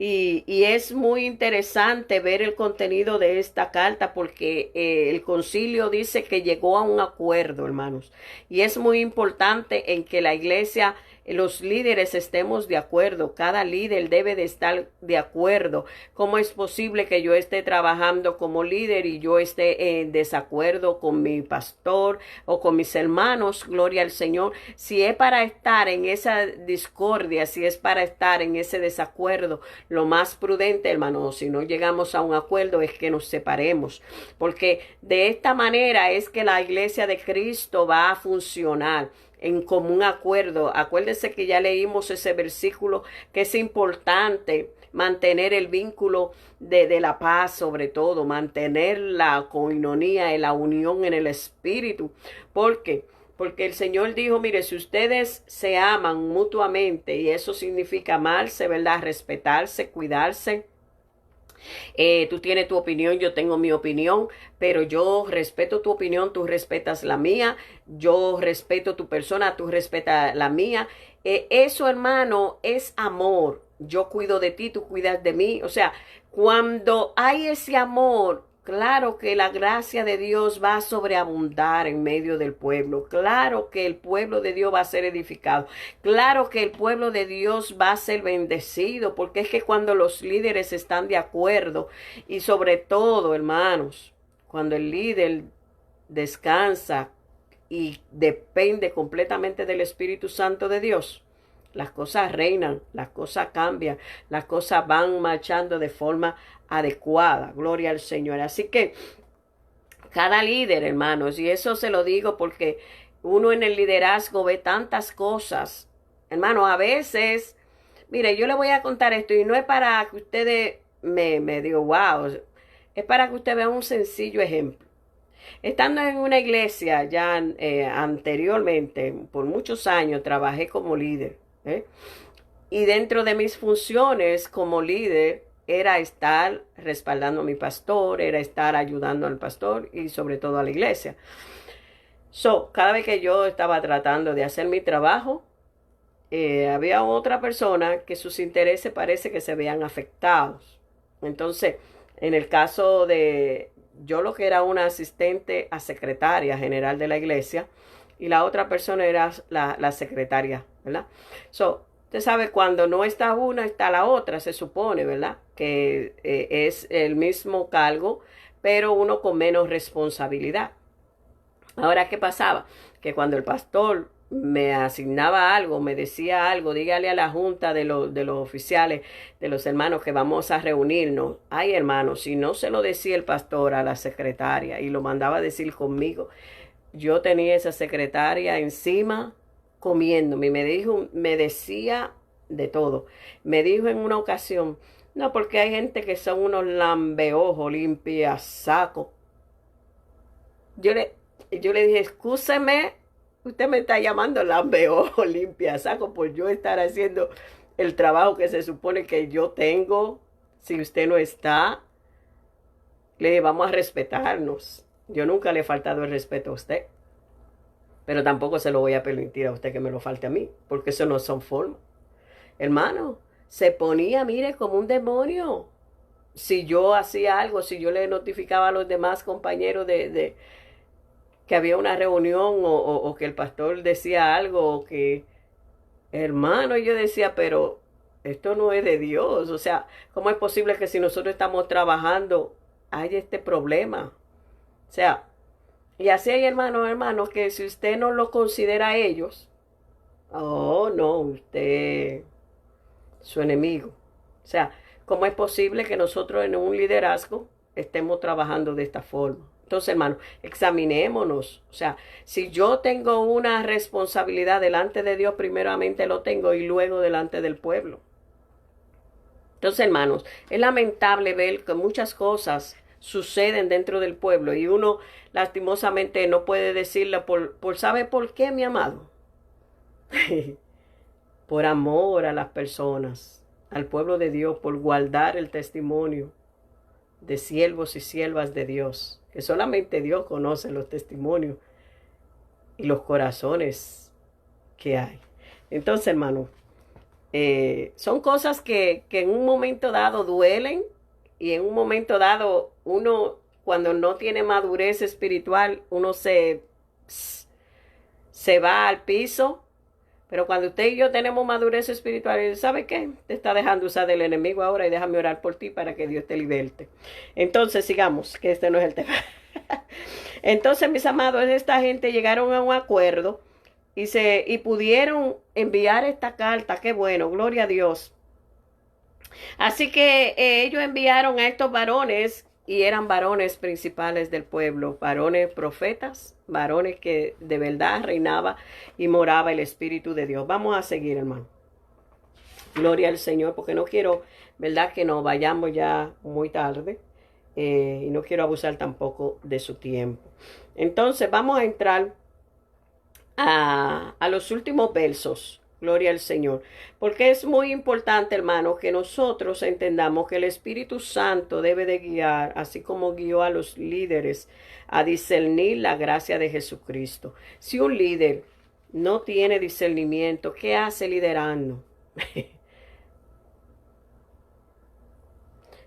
Y es muy interesante ver el contenido de esta carta porque el concilio dice que llegó a un acuerdo, hermanos. Y es muy importante en que la iglesia, los líderes estemos de acuerdo. Cada líder debe de estar de acuerdo. ¿Cómo es posible que yo esté trabajando como líder y yo esté en desacuerdo con mi pastor o con mis hermanos? Gloria al Señor. Si es para estar en esa discordia, si es para estar en ese desacuerdo, lo más prudente, hermano, si no llegamos a un acuerdo, es que nos separemos. Porque de esta manera es que la iglesia de Cristo va a funcionar en común acuerdo. Acuérdense que ya leímos ese versículo, que es importante mantener el vínculo de la paz, sobre todo, mantener la coinonía y la unión en el espíritu. ¿Por qué? Porque el Señor dijo, mire, si ustedes se aman mutuamente, y eso significa amarse, ¿verdad? Respetarse, cuidarse. Tú tienes tu opinión, yo tengo mi opinión, pero yo respeto tu opinión, tú respetas la mía, yo respeto tu persona, tú respetas la mía. Eso, hermano, es amor. Yo cuido de ti, tú cuidas de mí. O sea, cuando hay ese amor, claro que la gracia de Dios va a sobreabundar en medio del pueblo. Claro que el pueblo de Dios va a ser edificado. Claro que el pueblo de Dios va a ser bendecido, porque es que cuando los líderes están de acuerdo y sobre todo, hermanos, cuando el líder descansa y depende completamente del Espíritu Santo de Dios, las cosas reinan, las cosas cambian, las cosas van marchando de forma adecuada. Gloria al Señor. Así que cada líder, hermanos, y eso se lo digo porque uno en el liderazgo ve tantas cosas. Hermano, a veces, mire, yo le voy a contar esto y no es para que ustedes me digan, wow, es para que usted vea un sencillo ejemplo. Estando en una iglesia ya anteriormente, por muchos años, trabajé como líder. Y dentro de mis funciones como líder era estar respaldando a mi pastor, era estar ayudando al pastor y sobre todo a la iglesia. Cada vez que yo estaba tratando de hacer mi trabajo, había otra persona que sus intereses parece que se veían afectados. Entonces, en el caso de yo, lo que era una asistente a secretaria general de la iglesia, y la otra persona era la secretaria, ¿verdad? Usted sabe, cuando no está una, está la otra, se supone, ¿verdad? Que es el mismo cargo, pero uno con menos responsabilidad. Ahora, ¿qué pasaba? Que cuando el pastor me asignaba algo, me decía algo, dígale a la junta de los oficiales, de los hermanos, que vamos a reunirnos. Ay, hermanos, si no se lo decía el pastor a la secretaria y lo mandaba a decir conmigo, yo tenía esa secretaria encima comiéndome. Me decía de todo. Me dijo en una ocasión, no, porque hay gente que son unos lambeojos, limpias, saco. Yo le dije, excúseme, usted me está llamando lambeojo, limpia, saco, por yo estar haciendo el trabajo que se supone que yo tengo. Si usted no está, le dije, vamos a respetarnos. Yo nunca le he faltado el respeto a usted, pero tampoco se lo voy a permitir a usted que me lo falte a mí, porque eso no son formas. Hermano, se ponía, mire, como un demonio. Si yo hacía algo, si yo le notificaba a los demás compañeros de que había una reunión o que el pastor decía algo, o que Hermano, yo decía, pero esto no es de Dios. O sea, ¿cómo es posible que si nosotros estamos trabajando hay este problema? O sea, y así hay hermanos, que si usted no lo considera a ellos, oh, no, usted su enemigo. O sea, ¿cómo es posible que nosotros en un liderazgo estemos trabajando de esta forma? Entonces, hermano, examinémonos. O sea, si yo tengo una responsabilidad delante de Dios, primeramente lo tengo y luego delante del pueblo. Entonces, hermanos, es lamentable ver que muchas cosas suceden dentro del pueblo y uno lastimosamente no puede decirlo ¿sabe por qué, mi amado? Por amor a las personas, al pueblo de Dios, por guardar el testimonio de siervos y siervas de Dios, que solamente Dios conoce los testimonios y los corazones que hay. Entonces, hermano, son cosas que en un momento dado duelen y en un momento dado uno, cuando no tiene madurez espiritual, uno se va al piso. Pero cuando usted y yo tenemos madurez espiritual, ¿sabe qué? Te está dejando usar del enemigo ahora y déjame orar por ti para que Dios te liberte. Entonces, sigamos, que este no es el tema. Entonces, mis amados, esta gente llegaron a un acuerdo y pudieron enviar esta carta. Qué bueno, gloria a Dios. Así que ellos enviaron a estos varones y eran varones principales del pueblo, varones profetas, varones que de verdad reinaba y moraba el Espíritu de Dios. Vamos a seguir, hermano. Gloria al Señor, porque no quiero, verdad, que nos vayamos ya muy tarde y no quiero abusar tampoco de su tiempo. Entonces vamos a entrar a los últimos versos. Gloria al Señor. Porque es muy importante, hermano, que nosotros entendamos que el Espíritu Santo debe de guiar, así como guió a los líderes a discernir la gracia de Jesucristo. Si un líder no tiene discernimiento, ¿qué hace liderando?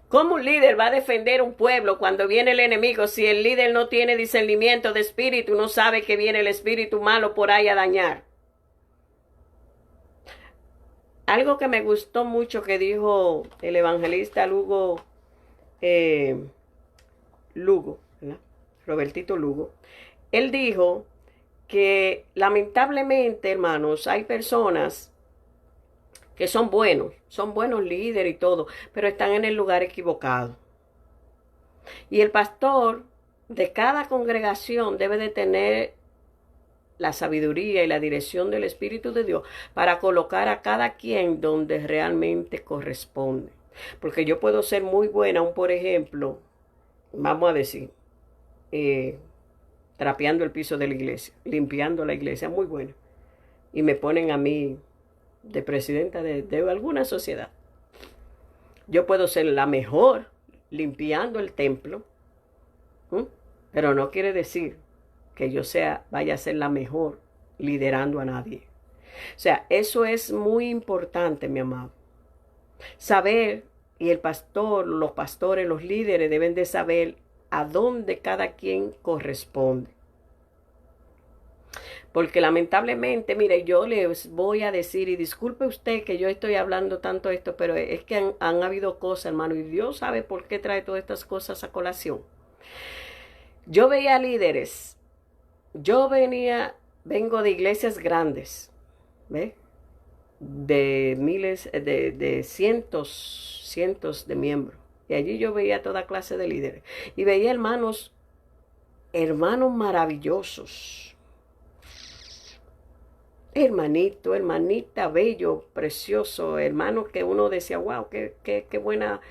¿Cómo un líder va a defender un pueblo cuando viene el enemigo si el líder no tiene discernimiento de espíritu, no sabe que viene el espíritu malo por ahí a dañar? Algo que me gustó mucho que dijo el evangelista Lugo, ¿verdad? Robertito Lugo. Él dijo que lamentablemente, hermanos, hay personas que son buenos líderes y todo, pero están en el lugar equivocado. Y el pastor de cada congregación debe de tener la sabiduría y la dirección del Espíritu de Dios para colocar a cada quien donde realmente corresponde. Porque yo puedo ser muy buena, por ejemplo, vamos a decir, trapeando el piso de la iglesia, limpiando la iglesia, muy buena. Y me ponen a mí de presidenta de alguna sociedad. Yo puedo ser la mejor limpiando el templo, pero no quiere decir que yo vaya a ser la mejor liderando a nadie. O sea, eso es muy importante, mi amado. Saber, y el pastor, los pastores, los líderes deben de saber a dónde cada quien corresponde. Porque lamentablemente, mire, yo les voy a decir, y disculpe usted que yo estoy hablando tanto esto, pero es que han habido cosas, hermano, y Dios sabe por qué trae todas estas cosas a colación. Yo veía líderes. Vengo de iglesias grandes, ¿ve? De miles, de cientos de miembros. Y allí yo veía toda clase de líderes. Y veía hermanos maravillosos. Hermanito, hermanita, bello, precioso, hermano que uno decía, wow, qué buena,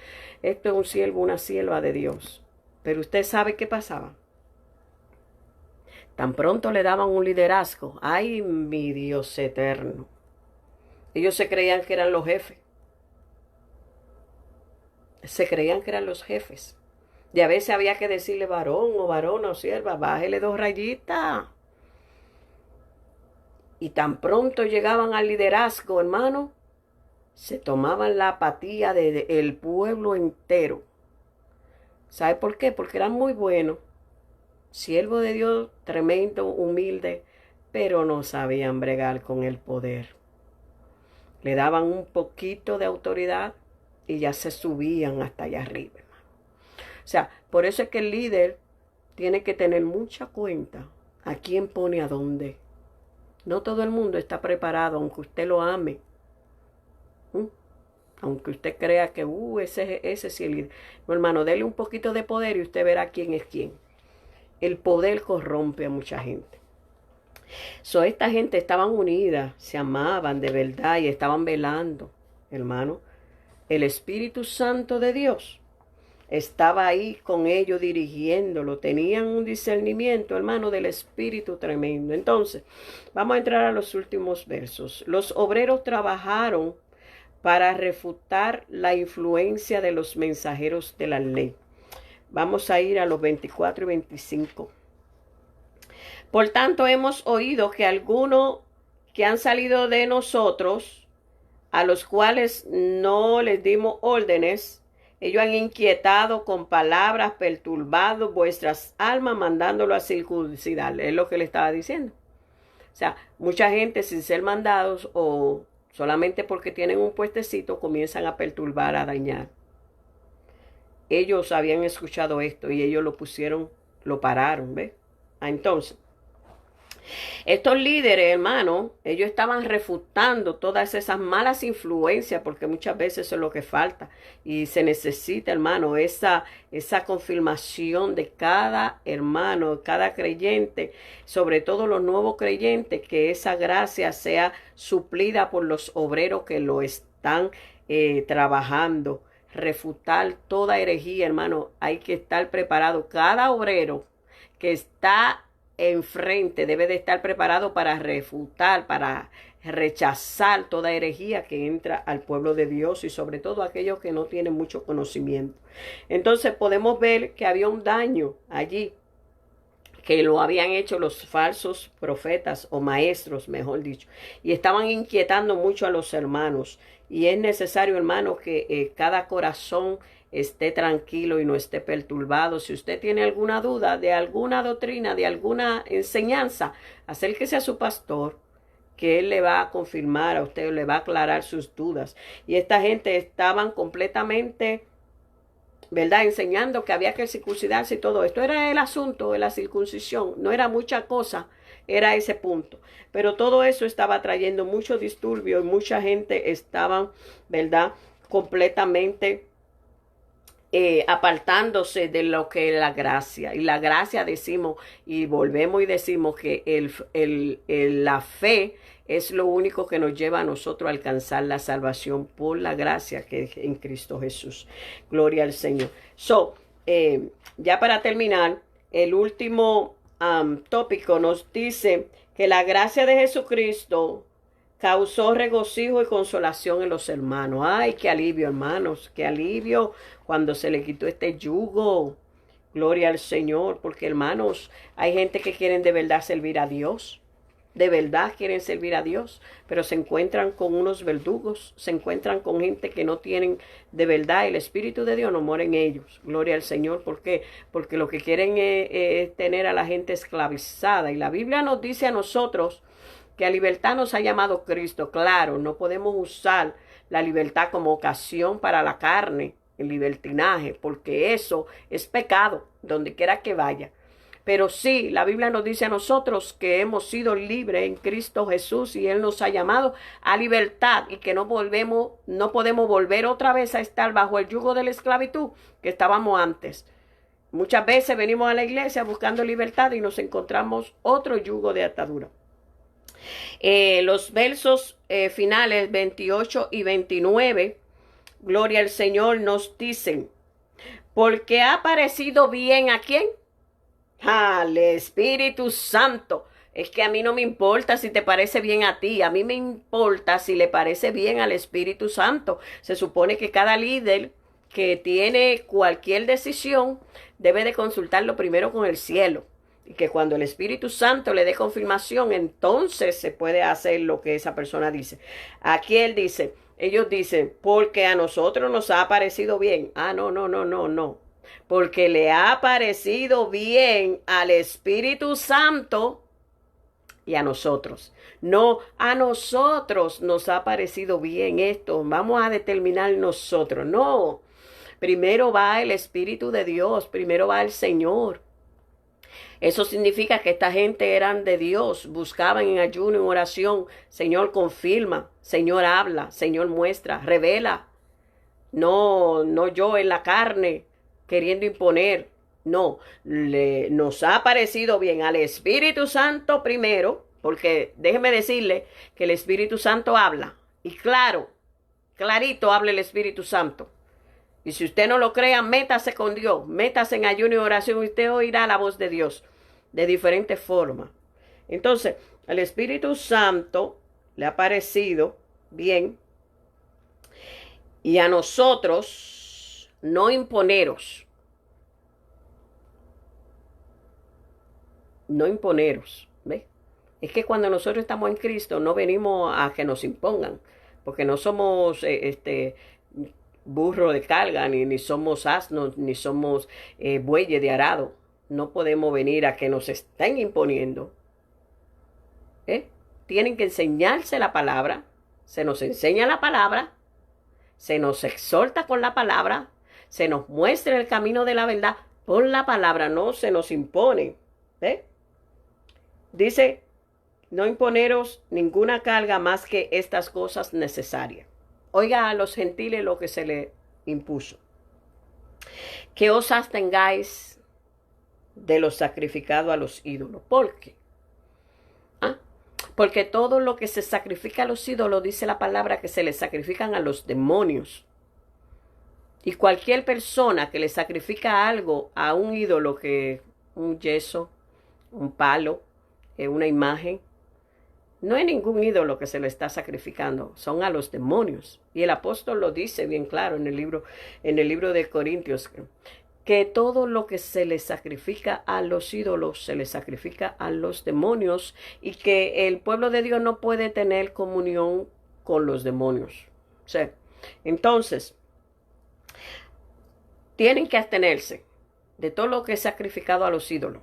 esto es un siervo, una sierva de Dios. Pero usted sabe qué pasaba. Tan pronto le daban un liderazgo. ¡Ay, mi Dios eterno! Ellos se creían que eran los jefes. Se creían que eran los jefes. Y a veces había que decirle varón o varona o sierva, bájele 2 rayitas. Y tan pronto llegaban al liderazgo, hermano, se tomaban la apatía del pueblo entero. ¿Sabe por qué? Porque eran muy buenos. Siervo de Dios, tremendo, humilde, pero no sabían bregar con el poder. Le daban un poquito de autoridad y ya se subían hasta allá arriba, hermano. O sea, por eso es que el líder tiene que tener mucha cuenta a quién pone a dónde. No todo el mundo está preparado, aunque usted lo ame. Aunque usted crea que, ese sí es el líder. No, hermano, dele un poquito de poder y usted verá quién es quién. El poder corrompe a mucha gente. Esta gente estaban unidas, se amaban de verdad y estaban velando, hermano. El Espíritu Santo de Dios estaba ahí con ellos dirigiéndolo. Tenían un discernimiento, hermano, del Espíritu tremendo. Entonces, vamos a entrar a los últimos versos. Los obreros trabajaron para refutar la influencia de los mensajeros de la ley. Vamos a ir a los 24 y 25. Por tanto, hemos oído que algunos que han salido de nosotros, a los cuales no les dimos órdenes, ellos han inquietado con palabras, perturbado vuestras almas, mandándolo a circuncidar. Es lo que le estaba diciendo. O sea, mucha gente sin ser mandados o solamente porque tienen un puestecito comienzan a perturbar, a dañar. Ellos habían escuchado esto y ellos lo pararon, ¿ves? Entonces, estos líderes, hermano, ellos estaban refutando todas esas malas influencias, porque muchas veces eso es lo que falta. Y se necesita, hermano, esa confirmación de cada hermano, de cada creyente, sobre todo los nuevos creyentes, que esa gracia sea suplida por los obreros que lo están trabajando. Refutar toda herejía, hermano, hay que estar preparado. Cada obrero que está enfrente debe de estar preparado para refutar, para rechazar toda herejía que entra al pueblo de Dios y sobre todo aquellos que no tienen mucho conocimiento. Entonces podemos ver que había un daño allí que lo habían hecho los falsos profetas o maestros, mejor dicho, y estaban inquietando mucho a los hermanos. Y es necesario, hermano, que cada corazón esté tranquilo y no esté perturbado. Si usted tiene alguna duda de alguna doctrina, de alguna enseñanza, acérquese a su pastor, que él le va a confirmar a usted, le va a aclarar sus dudas. Y esta gente estaban completamente, ¿verdad?, enseñando que había que circuncidarse y todo esto. Era el asunto de la circuncisión, no era mucha cosa, era ese punto. Pero todo eso estaba trayendo mucho disturbio y mucha gente estaba, ¿verdad?, completamente apartándose de lo que es la gracia. Y la gracia decimos, y volvemos y decimos que la fe es lo único que nos lleva a nosotros a alcanzar la salvación por la gracia que es en Cristo Jesús. Gloria al Señor. Ya para terminar, el último tópico nos dice que la gracia de Jesucristo causó regocijo y consolación en los hermanos. Ay, qué alivio, hermanos, qué alivio cuando se le quitó este yugo. Gloria al Señor, porque hermanos, hay gente que quieren de verdad servir a Dios. De verdad quieren servir a Dios, pero se encuentran con unos verdugos, se encuentran con gente que no tienen de verdad el Espíritu de Dios, no mora en ellos. Gloria al Señor, ¿por qué? Porque lo que quieren es tener a la gente esclavizada. Y la Biblia nos dice a nosotros que a libertad nos ha llamado Cristo. Claro, no podemos usar la libertad como ocasión para la carne, el libertinaje, porque eso es pecado, donde quiera que vaya. Pero sí, la Biblia nos dice a nosotros que hemos sido libres en Cristo Jesús y Él nos ha llamado a libertad y que no podemos volver otra vez a estar bajo el yugo de la esclavitud que estábamos antes. Muchas veces venimos a la iglesia buscando libertad y nos encontramos otro yugo de atadura. Los versos finales 28 y 29, gloria al Señor, nos dicen, porque ha parecido bien ¿a quién? Al Espíritu Santo. Es que a mí no me importa si te parece bien a ti, a mí me importa si le parece bien al Espíritu Santo. Se supone que cada líder que tiene cualquier decisión debe de consultarlo primero con el cielo. Y que cuando el Espíritu Santo le dé confirmación, entonces se puede hacer lo que esa persona dice. Aquí ellos dicen, porque a nosotros nos ha parecido bien. No. Porque le ha parecido bien al Espíritu Santo y a nosotros. No, a nosotros nos ha parecido bien esto, vamos a determinar nosotros. No, primero va el Espíritu de Dios, primero va el Señor. Eso significa que esta gente eran de Dios, buscaban en ayuno, en oración, Señor confirma, Señor habla, Señor muestra, revela. No, no yo en la carne queriendo imponer. No, nos ha parecido bien al Espíritu Santo primero, porque déjeme decirle que el Espíritu Santo habla. Y claro, clarito habla el Espíritu Santo. Y si usted no lo crea, métase con Dios, métase en ayuno y oración y usted oirá la voz de Dios de diferentes formas. Entonces, el Espíritu Santo le ha parecido bien y a nosotros no imponeros. No imponeros. ¿Ves? Es que cuando nosotros estamos en Cristo no venimos a que nos impongan, porque no somos burro de carga, ni somos asnos, ni somos bueyes de arado. No podemos venir a que nos estén imponiendo. Tienen que enseñarse la palabra, se nos enseña la palabra, se nos exhorta con la palabra, se nos muestra el camino de la verdad por la palabra, no se nos impone. Dice, no imponeros ninguna carga más que estas cosas necesarias. Oiga a los gentiles lo que se les impuso. Que os abstengáis de lo sacrificado a los ídolos. ¿Por qué? Porque todo lo que se sacrifica a los ídolos, dice la palabra, que se le sacrifican a los demonios. Y cualquier persona que le sacrifica algo a un ídolo, que un yeso, un palo, una imagen, no hay ningún ídolo que se lo está sacrificando, son a los demonios. Y el apóstol lo dice bien claro en el libro de Corintios, que todo lo que se le sacrifica a los ídolos se le sacrifica a los demonios y que el pueblo de Dios no puede tener comunión con los demonios. O sea, entonces, tienen que abstenerse de todo lo que es sacrificado a los ídolos,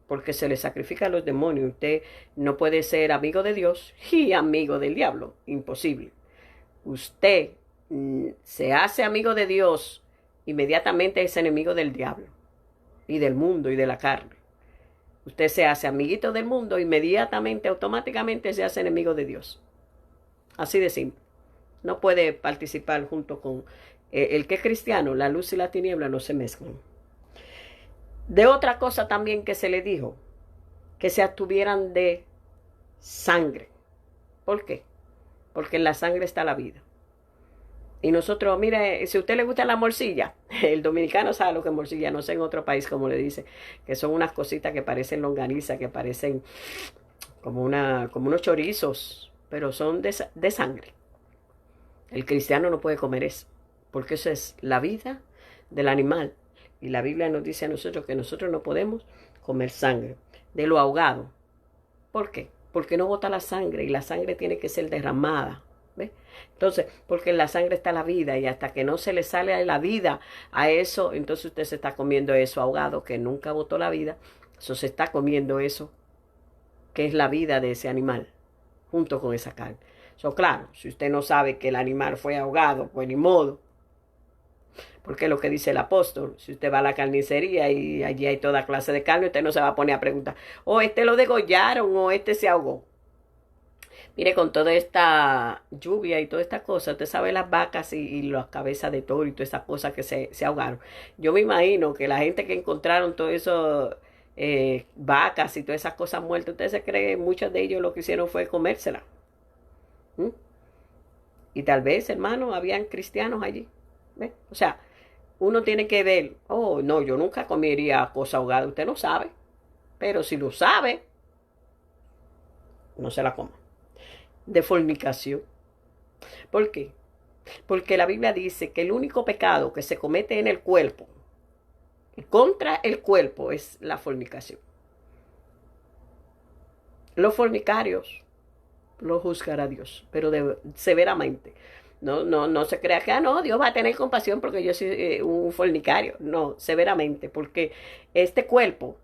porque se le sacrifica a los demonios. Usted no puede ser amigo de Dios y amigo del diablo. Imposible. Usted se hace amigo de Dios, inmediatamente es enemigo del diablo y del mundo y de la carne. Usted se hace amiguito del mundo, inmediatamente, automáticamente se hace enemigo de Dios. Así de simple. No puede participar junto con el que es cristiano. La luz y la tiniebla no se mezclan. De otra cosa también que se le dijo, que se abstuvieran de sangre. ¿Por qué? Porque en la sangre está la vida. Y nosotros, mire, si a usted le gusta la morcilla, el dominicano sabe lo que es morcilla, no sé en otro país como le dice, que son unas cositas que parecen longaniza, que parecen como unos chorizos, pero son de sangre. El cristiano no puede comer eso, porque eso es la vida del animal. Y la Biblia nos dice a nosotros que nosotros no podemos comer sangre de lo ahogado. ¿Por qué? Porque no bota la sangre y la sangre tiene que ser derramada. ¿Ves? Entonces, porque en la sangre está la vida y hasta que no se le sale la vida a eso, entonces usted se está comiendo eso ahogado que nunca botó la vida. Eso se está comiendo eso que es la vida de ese animal junto con esa carne. Eso, claro, si usted no sabe que el animal fue ahogado, pues ni modo. Porque es lo que dice el apóstol. Si usted va a la carnicería y allí hay toda clase de carne, usted no se va a poner a preguntar, este lo degollaron o este se ahogó. Mire, con toda esta lluvia y toda esta cosa, usted sabe las vacas y las cabezas de toro y todas esas cosas que se ahogaron. Yo me imagino que la gente que encontraron todo eso, vacas y todas esas cosas muertas, usted se cree, muchos de ellos lo que hicieron fue comérselas. Y tal vez, hermano, habían cristianos allí. ¿Ves? O sea, uno tiene que ver, no, yo nunca comería cosa ahogada. Usted no sabe, pero si lo sabe, no se la coma. De fornicación. ¿Por qué? Porque la Biblia dice que el único pecado que se comete en el cuerpo y contra el cuerpo es la fornicación. Los fornicarios lo juzgará Dios, pero severamente. No se crea que, no, Dios va a tener compasión porque yo soy un fornicario. No, severamente, porque este cuerpo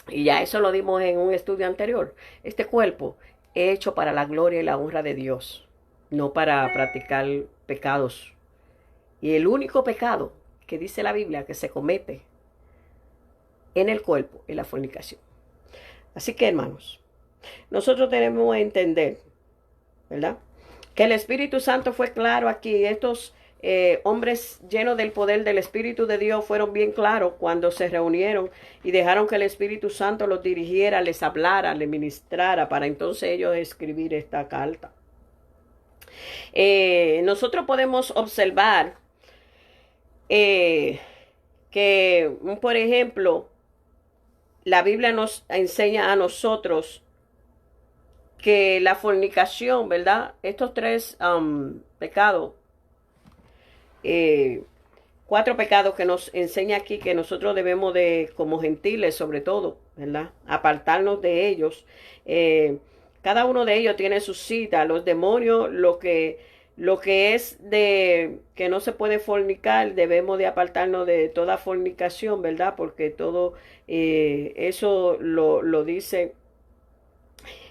Y ya eso lo dimos en un estudio anterior. Este cuerpo es hecho para la gloria y la honra de Dios, no para practicar pecados. Y el único pecado que dice la Biblia que se comete en el cuerpo es la fornicación. Así que, hermanos, nosotros tenemos que entender, ¿verdad?, que el Espíritu Santo fue claro aquí. Estos hombres llenos del poder del Espíritu de Dios fueron bien claros cuando se reunieron y dejaron que el Espíritu Santo los dirigiera, les hablara, les ministrara, para entonces ellos escribir esta carta. Nosotros podemos observar que, por ejemplo, la Biblia nos enseña a nosotros que la fornicación, ¿verdad? Estos tres pecados, 4 pecados que nos enseña aquí que nosotros debemos de, como gentiles sobre todo, ¿verdad?, apartarnos de ellos. Cada uno de ellos tiene su cita. Los demonios, lo que es de que no se puede fornicar, debemos de apartarnos de toda fornicación, ¿verdad? Porque todo eso lo dice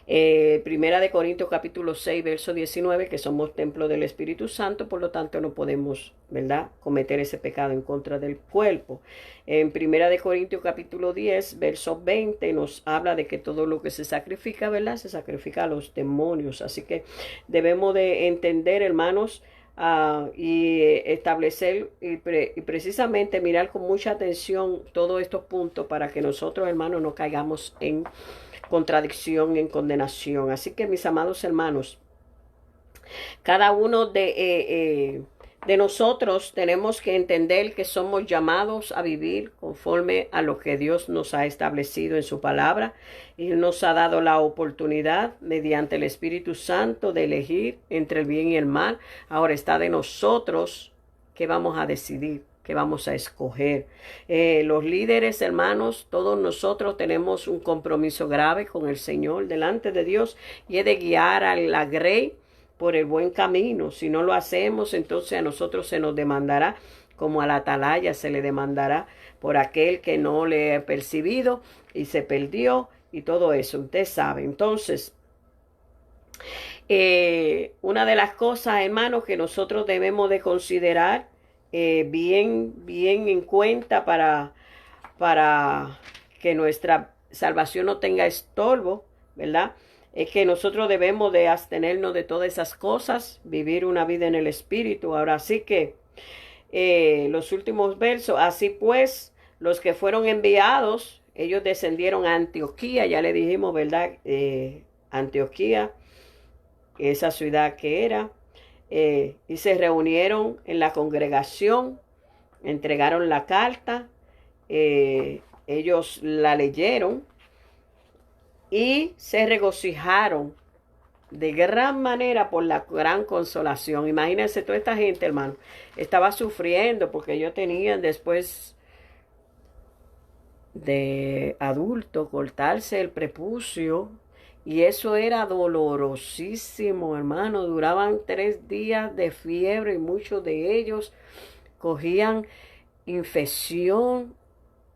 Primera de Corintios capítulo 6, verso 19, que somos templo del Espíritu Santo, por lo tanto no podemos, ¿verdad?, cometer ese pecado en contra del cuerpo. En Primera de Corintios capítulo 10, verso 20, nos habla de que todo lo que se sacrifica, ¿verdad?, se sacrifica a los demonios. Así que debemos de entender, hermanos, y establecer y precisamente mirar con mucha atención todos estos puntos para que nosotros, hermanos, no caigamos en contradicción, en condenación. Así que, mis amados hermanos, cada uno de nosotros tenemos que entender que somos llamados a vivir conforme a lo que Dios nos ha establecido en su palabra, y nos ha dado la oportunidad mediante el Espíritu Santo de elegir entre el bien y el mal. Ahora está de nosotros qué vamos a decidir, que vamos a escoger. Los líderes, hermanos, todos nosotros tenemos un compromiso grave con el Señor delante de Dios, y es de guiar a la grey por el buen camino. Si no lo hacemos, entonces a nosotros se nos demandará, como a la atalaya se le demandará por aquel que no le ha percibido y se perdió y todo eso. Usted sabe. Entonces, una de las cosas, hermanos, que nosotros debemos de considerar bien en cuenta para que nuestra salvación no tenga estorbo, ¿verdad?, es que nosotros debemos de abstenernos de todas esas cosas, vivir una vida en el Espíritu. Ahora sí que los últimos versos: así pues, los que fueron enviados, ellos descendieron a Antioquía, ya le dijimos, ¿verdad?, Antioquía, esa ciudad que era, y se reunieron en la congregación, entregaron la carta, ellos la leyeron y se regocijaron de gran manera por la gran consolación. Imagínense, toda esta gente, hermano, estaba sufriendo porque ellos tenían, después de adulto, cortarse el prepucio, y eso era dolorosísimo, hermano. Duraban 3 días de fiebre y muchos de ellos cogían infección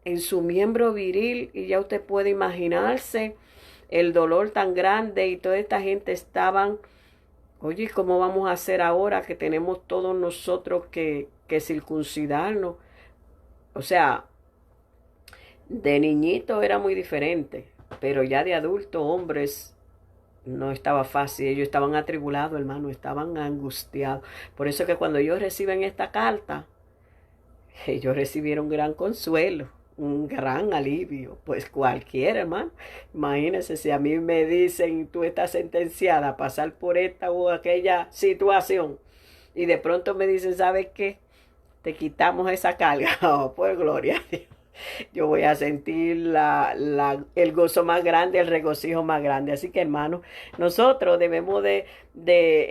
en su miembro viril, y ya usted puede imaginarse el dolor tan grande. Y toda esta gente estaban, oye, ¿cómo vamos a hacer ahora que tenemos todos nosotros que circuncidarnos? O sea, de niñito era muy diferente, pero ya de adulto, hombres, no estaba fácil. Ellos estaban atribulados, hermano, estaban angustiados. Por eso que cuando ellos reciben esta carta, ellos recibieron gran consuelo, un gran alivio. Pues cualquiera, hermano. Imagínense, si a mí me dicen, tú estás sentenciada a pasar por esta o aquella situación, y de pronto me dicen, ¿sabes qué?, te quitamos esa carga. Oh, pues gloria a Dios. Yo voy a sentir el gozo más grande, el regocijo más grande. Así que, hermanos, nosotros debemos de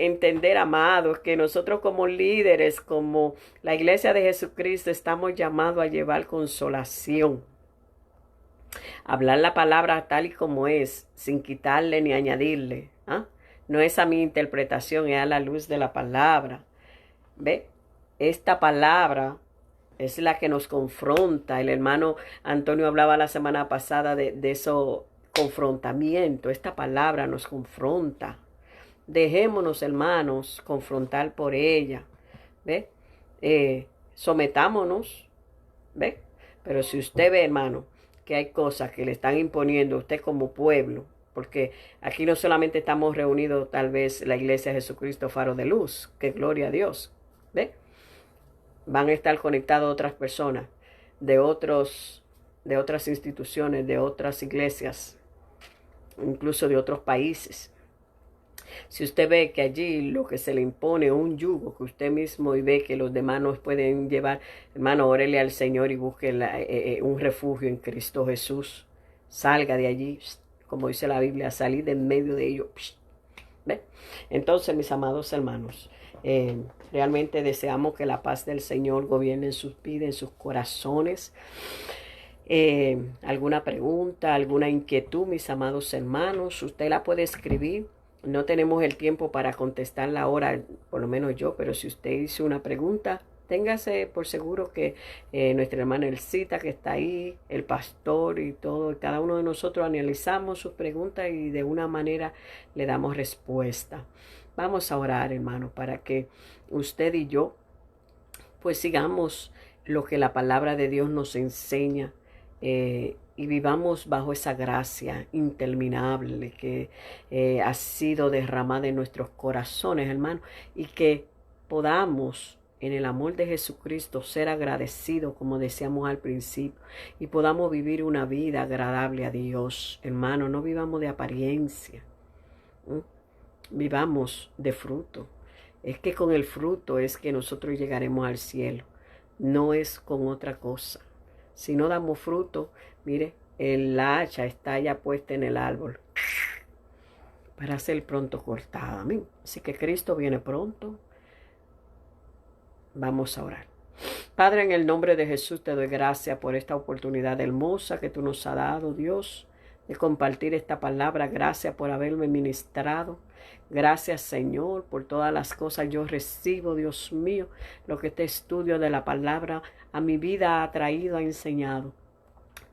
entender, amados, que nosotros como líderes, como la iglesia de Jesucristo, estamos llamados a llevar consolación. Hablar la palabra tal y como es, sin quitarle ni añadirle. No es a mi interpretación, es a la luz de la palabra. ¿Ve? Esta palabra Es la que nos confronta. El hermano Antonio hablaba la semana pasada de eso, confrontamiento. Esta palabra nos confronta. Dejémonos, hermanos, confrontar por ella. ¿Ve? Sometámonos. ¿Ve? Pero si usted ve, hermano, que hay cosas que le están imponiendo a usted como pueblo, porque aquí no solamente estamos reunidos tal vez la iglesia de Jesucristo Faro de Luz, que gloria a Dios, ¿ve? Van a estar conectadas otras personas de otras instituciones, de otras iglesias, incluso de otros países. Si usted ve que allí lo que se le impone es un yugo que usted mismo y ve que los demás no pueden llevar, hermano, órele al Señor y busque un refugio en Cristo Jesús. Salga de allí, como dice la Biblia, salir de en medio de ellos. ¿Ve? Entonces, mis amados hermanos, realmente deseamos que la paz del Señor gobierne en sus vidas, en sus corazones. Alguna pregunta, alguna inquietud, mis amados hermanos, usted la puede escribir. No tenemos el tiempo para contestarla ahora, por lo menos yo, pero si usted hizo una pregunta, téngase por seguro que nuestra hermana Elcita, que está ahí, el pastor y todo, cada uno de nosotros analizamos sus preguntas y de una manera le damos respuesta. Vamos a orar, hermano, para que usted y yo pues sigamos lo que la palabra de Dios nos enseña y vivamos bajo esa gracia interminable que ha sido derramada en nuestros corazones, hermano, y que podamos en el amor de Jesucristo ser agradecidos, como decíamos al principio, y podamos vivir una vida agradable a Dios, hermano. No vivamos de apariencia, ¿eh? Vivamos de fruto. Es que con el fruto es que nosotros llegaremos al cielo, no es con otra cosa. Si no damos fruto, mire, la hacha está ya puesta en el árbol para ser pronto cortada. Amén. Así que Cristo viene pronto. Vamos a orar. Padre, en el nombre de Jesús te doy gracias por esta oportunidad hermosa que tú nos has dado, Dios, de compartir esta palabra. Gracias por haberme ministrado. Gracias, Señor, por todas las cosas yo recibo, Dios mío, lo que este estudio de la palabra a mi vida ha traído, ha enseñado.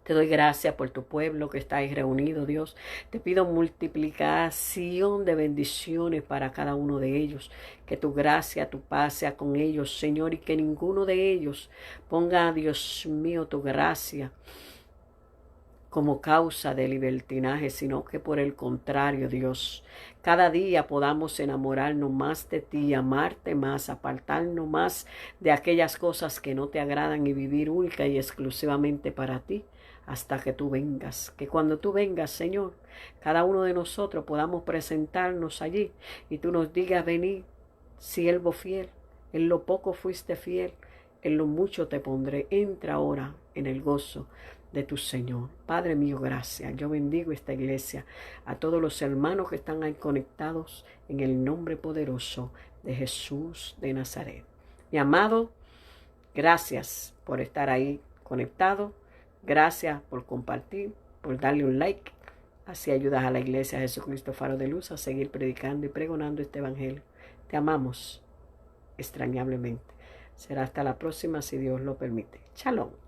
Te doy gracias por tu pueblo que está ahí reunido, Dios. Te pido multiplicación de bendiciones para cada uno de ellos. Que tu gracia, tu paz sea con ellos, Señor, y que ninguno de ellos ponga, Dios mío, tu gracia como causa de libertinaje, sino que por el contrario, Dios, cada día podamos enamorarnos más de ti, amarte más, apartarnos más de aquellas cosas que no te agradan y vivir única y exclusivamente para ti hasta que tú vengas. Que cuando tú vengas, Señor, cada uno de nosotros podamos presentarnos allí y tú nos digas: venid, siervo fiel, en lo poco fuiste fiel, en lo mucho te pondré, entra ahora en el gozo de tu Señor. Padre mío, gracias. Yo bendigo esta iglesia, a todos los hermanos que están ahí conectados en el nombre poderoso de Jesús de Nazaret. Mi amado, gracias por estar ahí conectado. Gracias por compartir, por darle un like. Así ayudas a la iglesia Jesucristo Faro de Luz a seguir predicando y pregonando este evangelio. Te amamos extrañablemente. Será hasta la próxima si Dios lo permite. Shalom.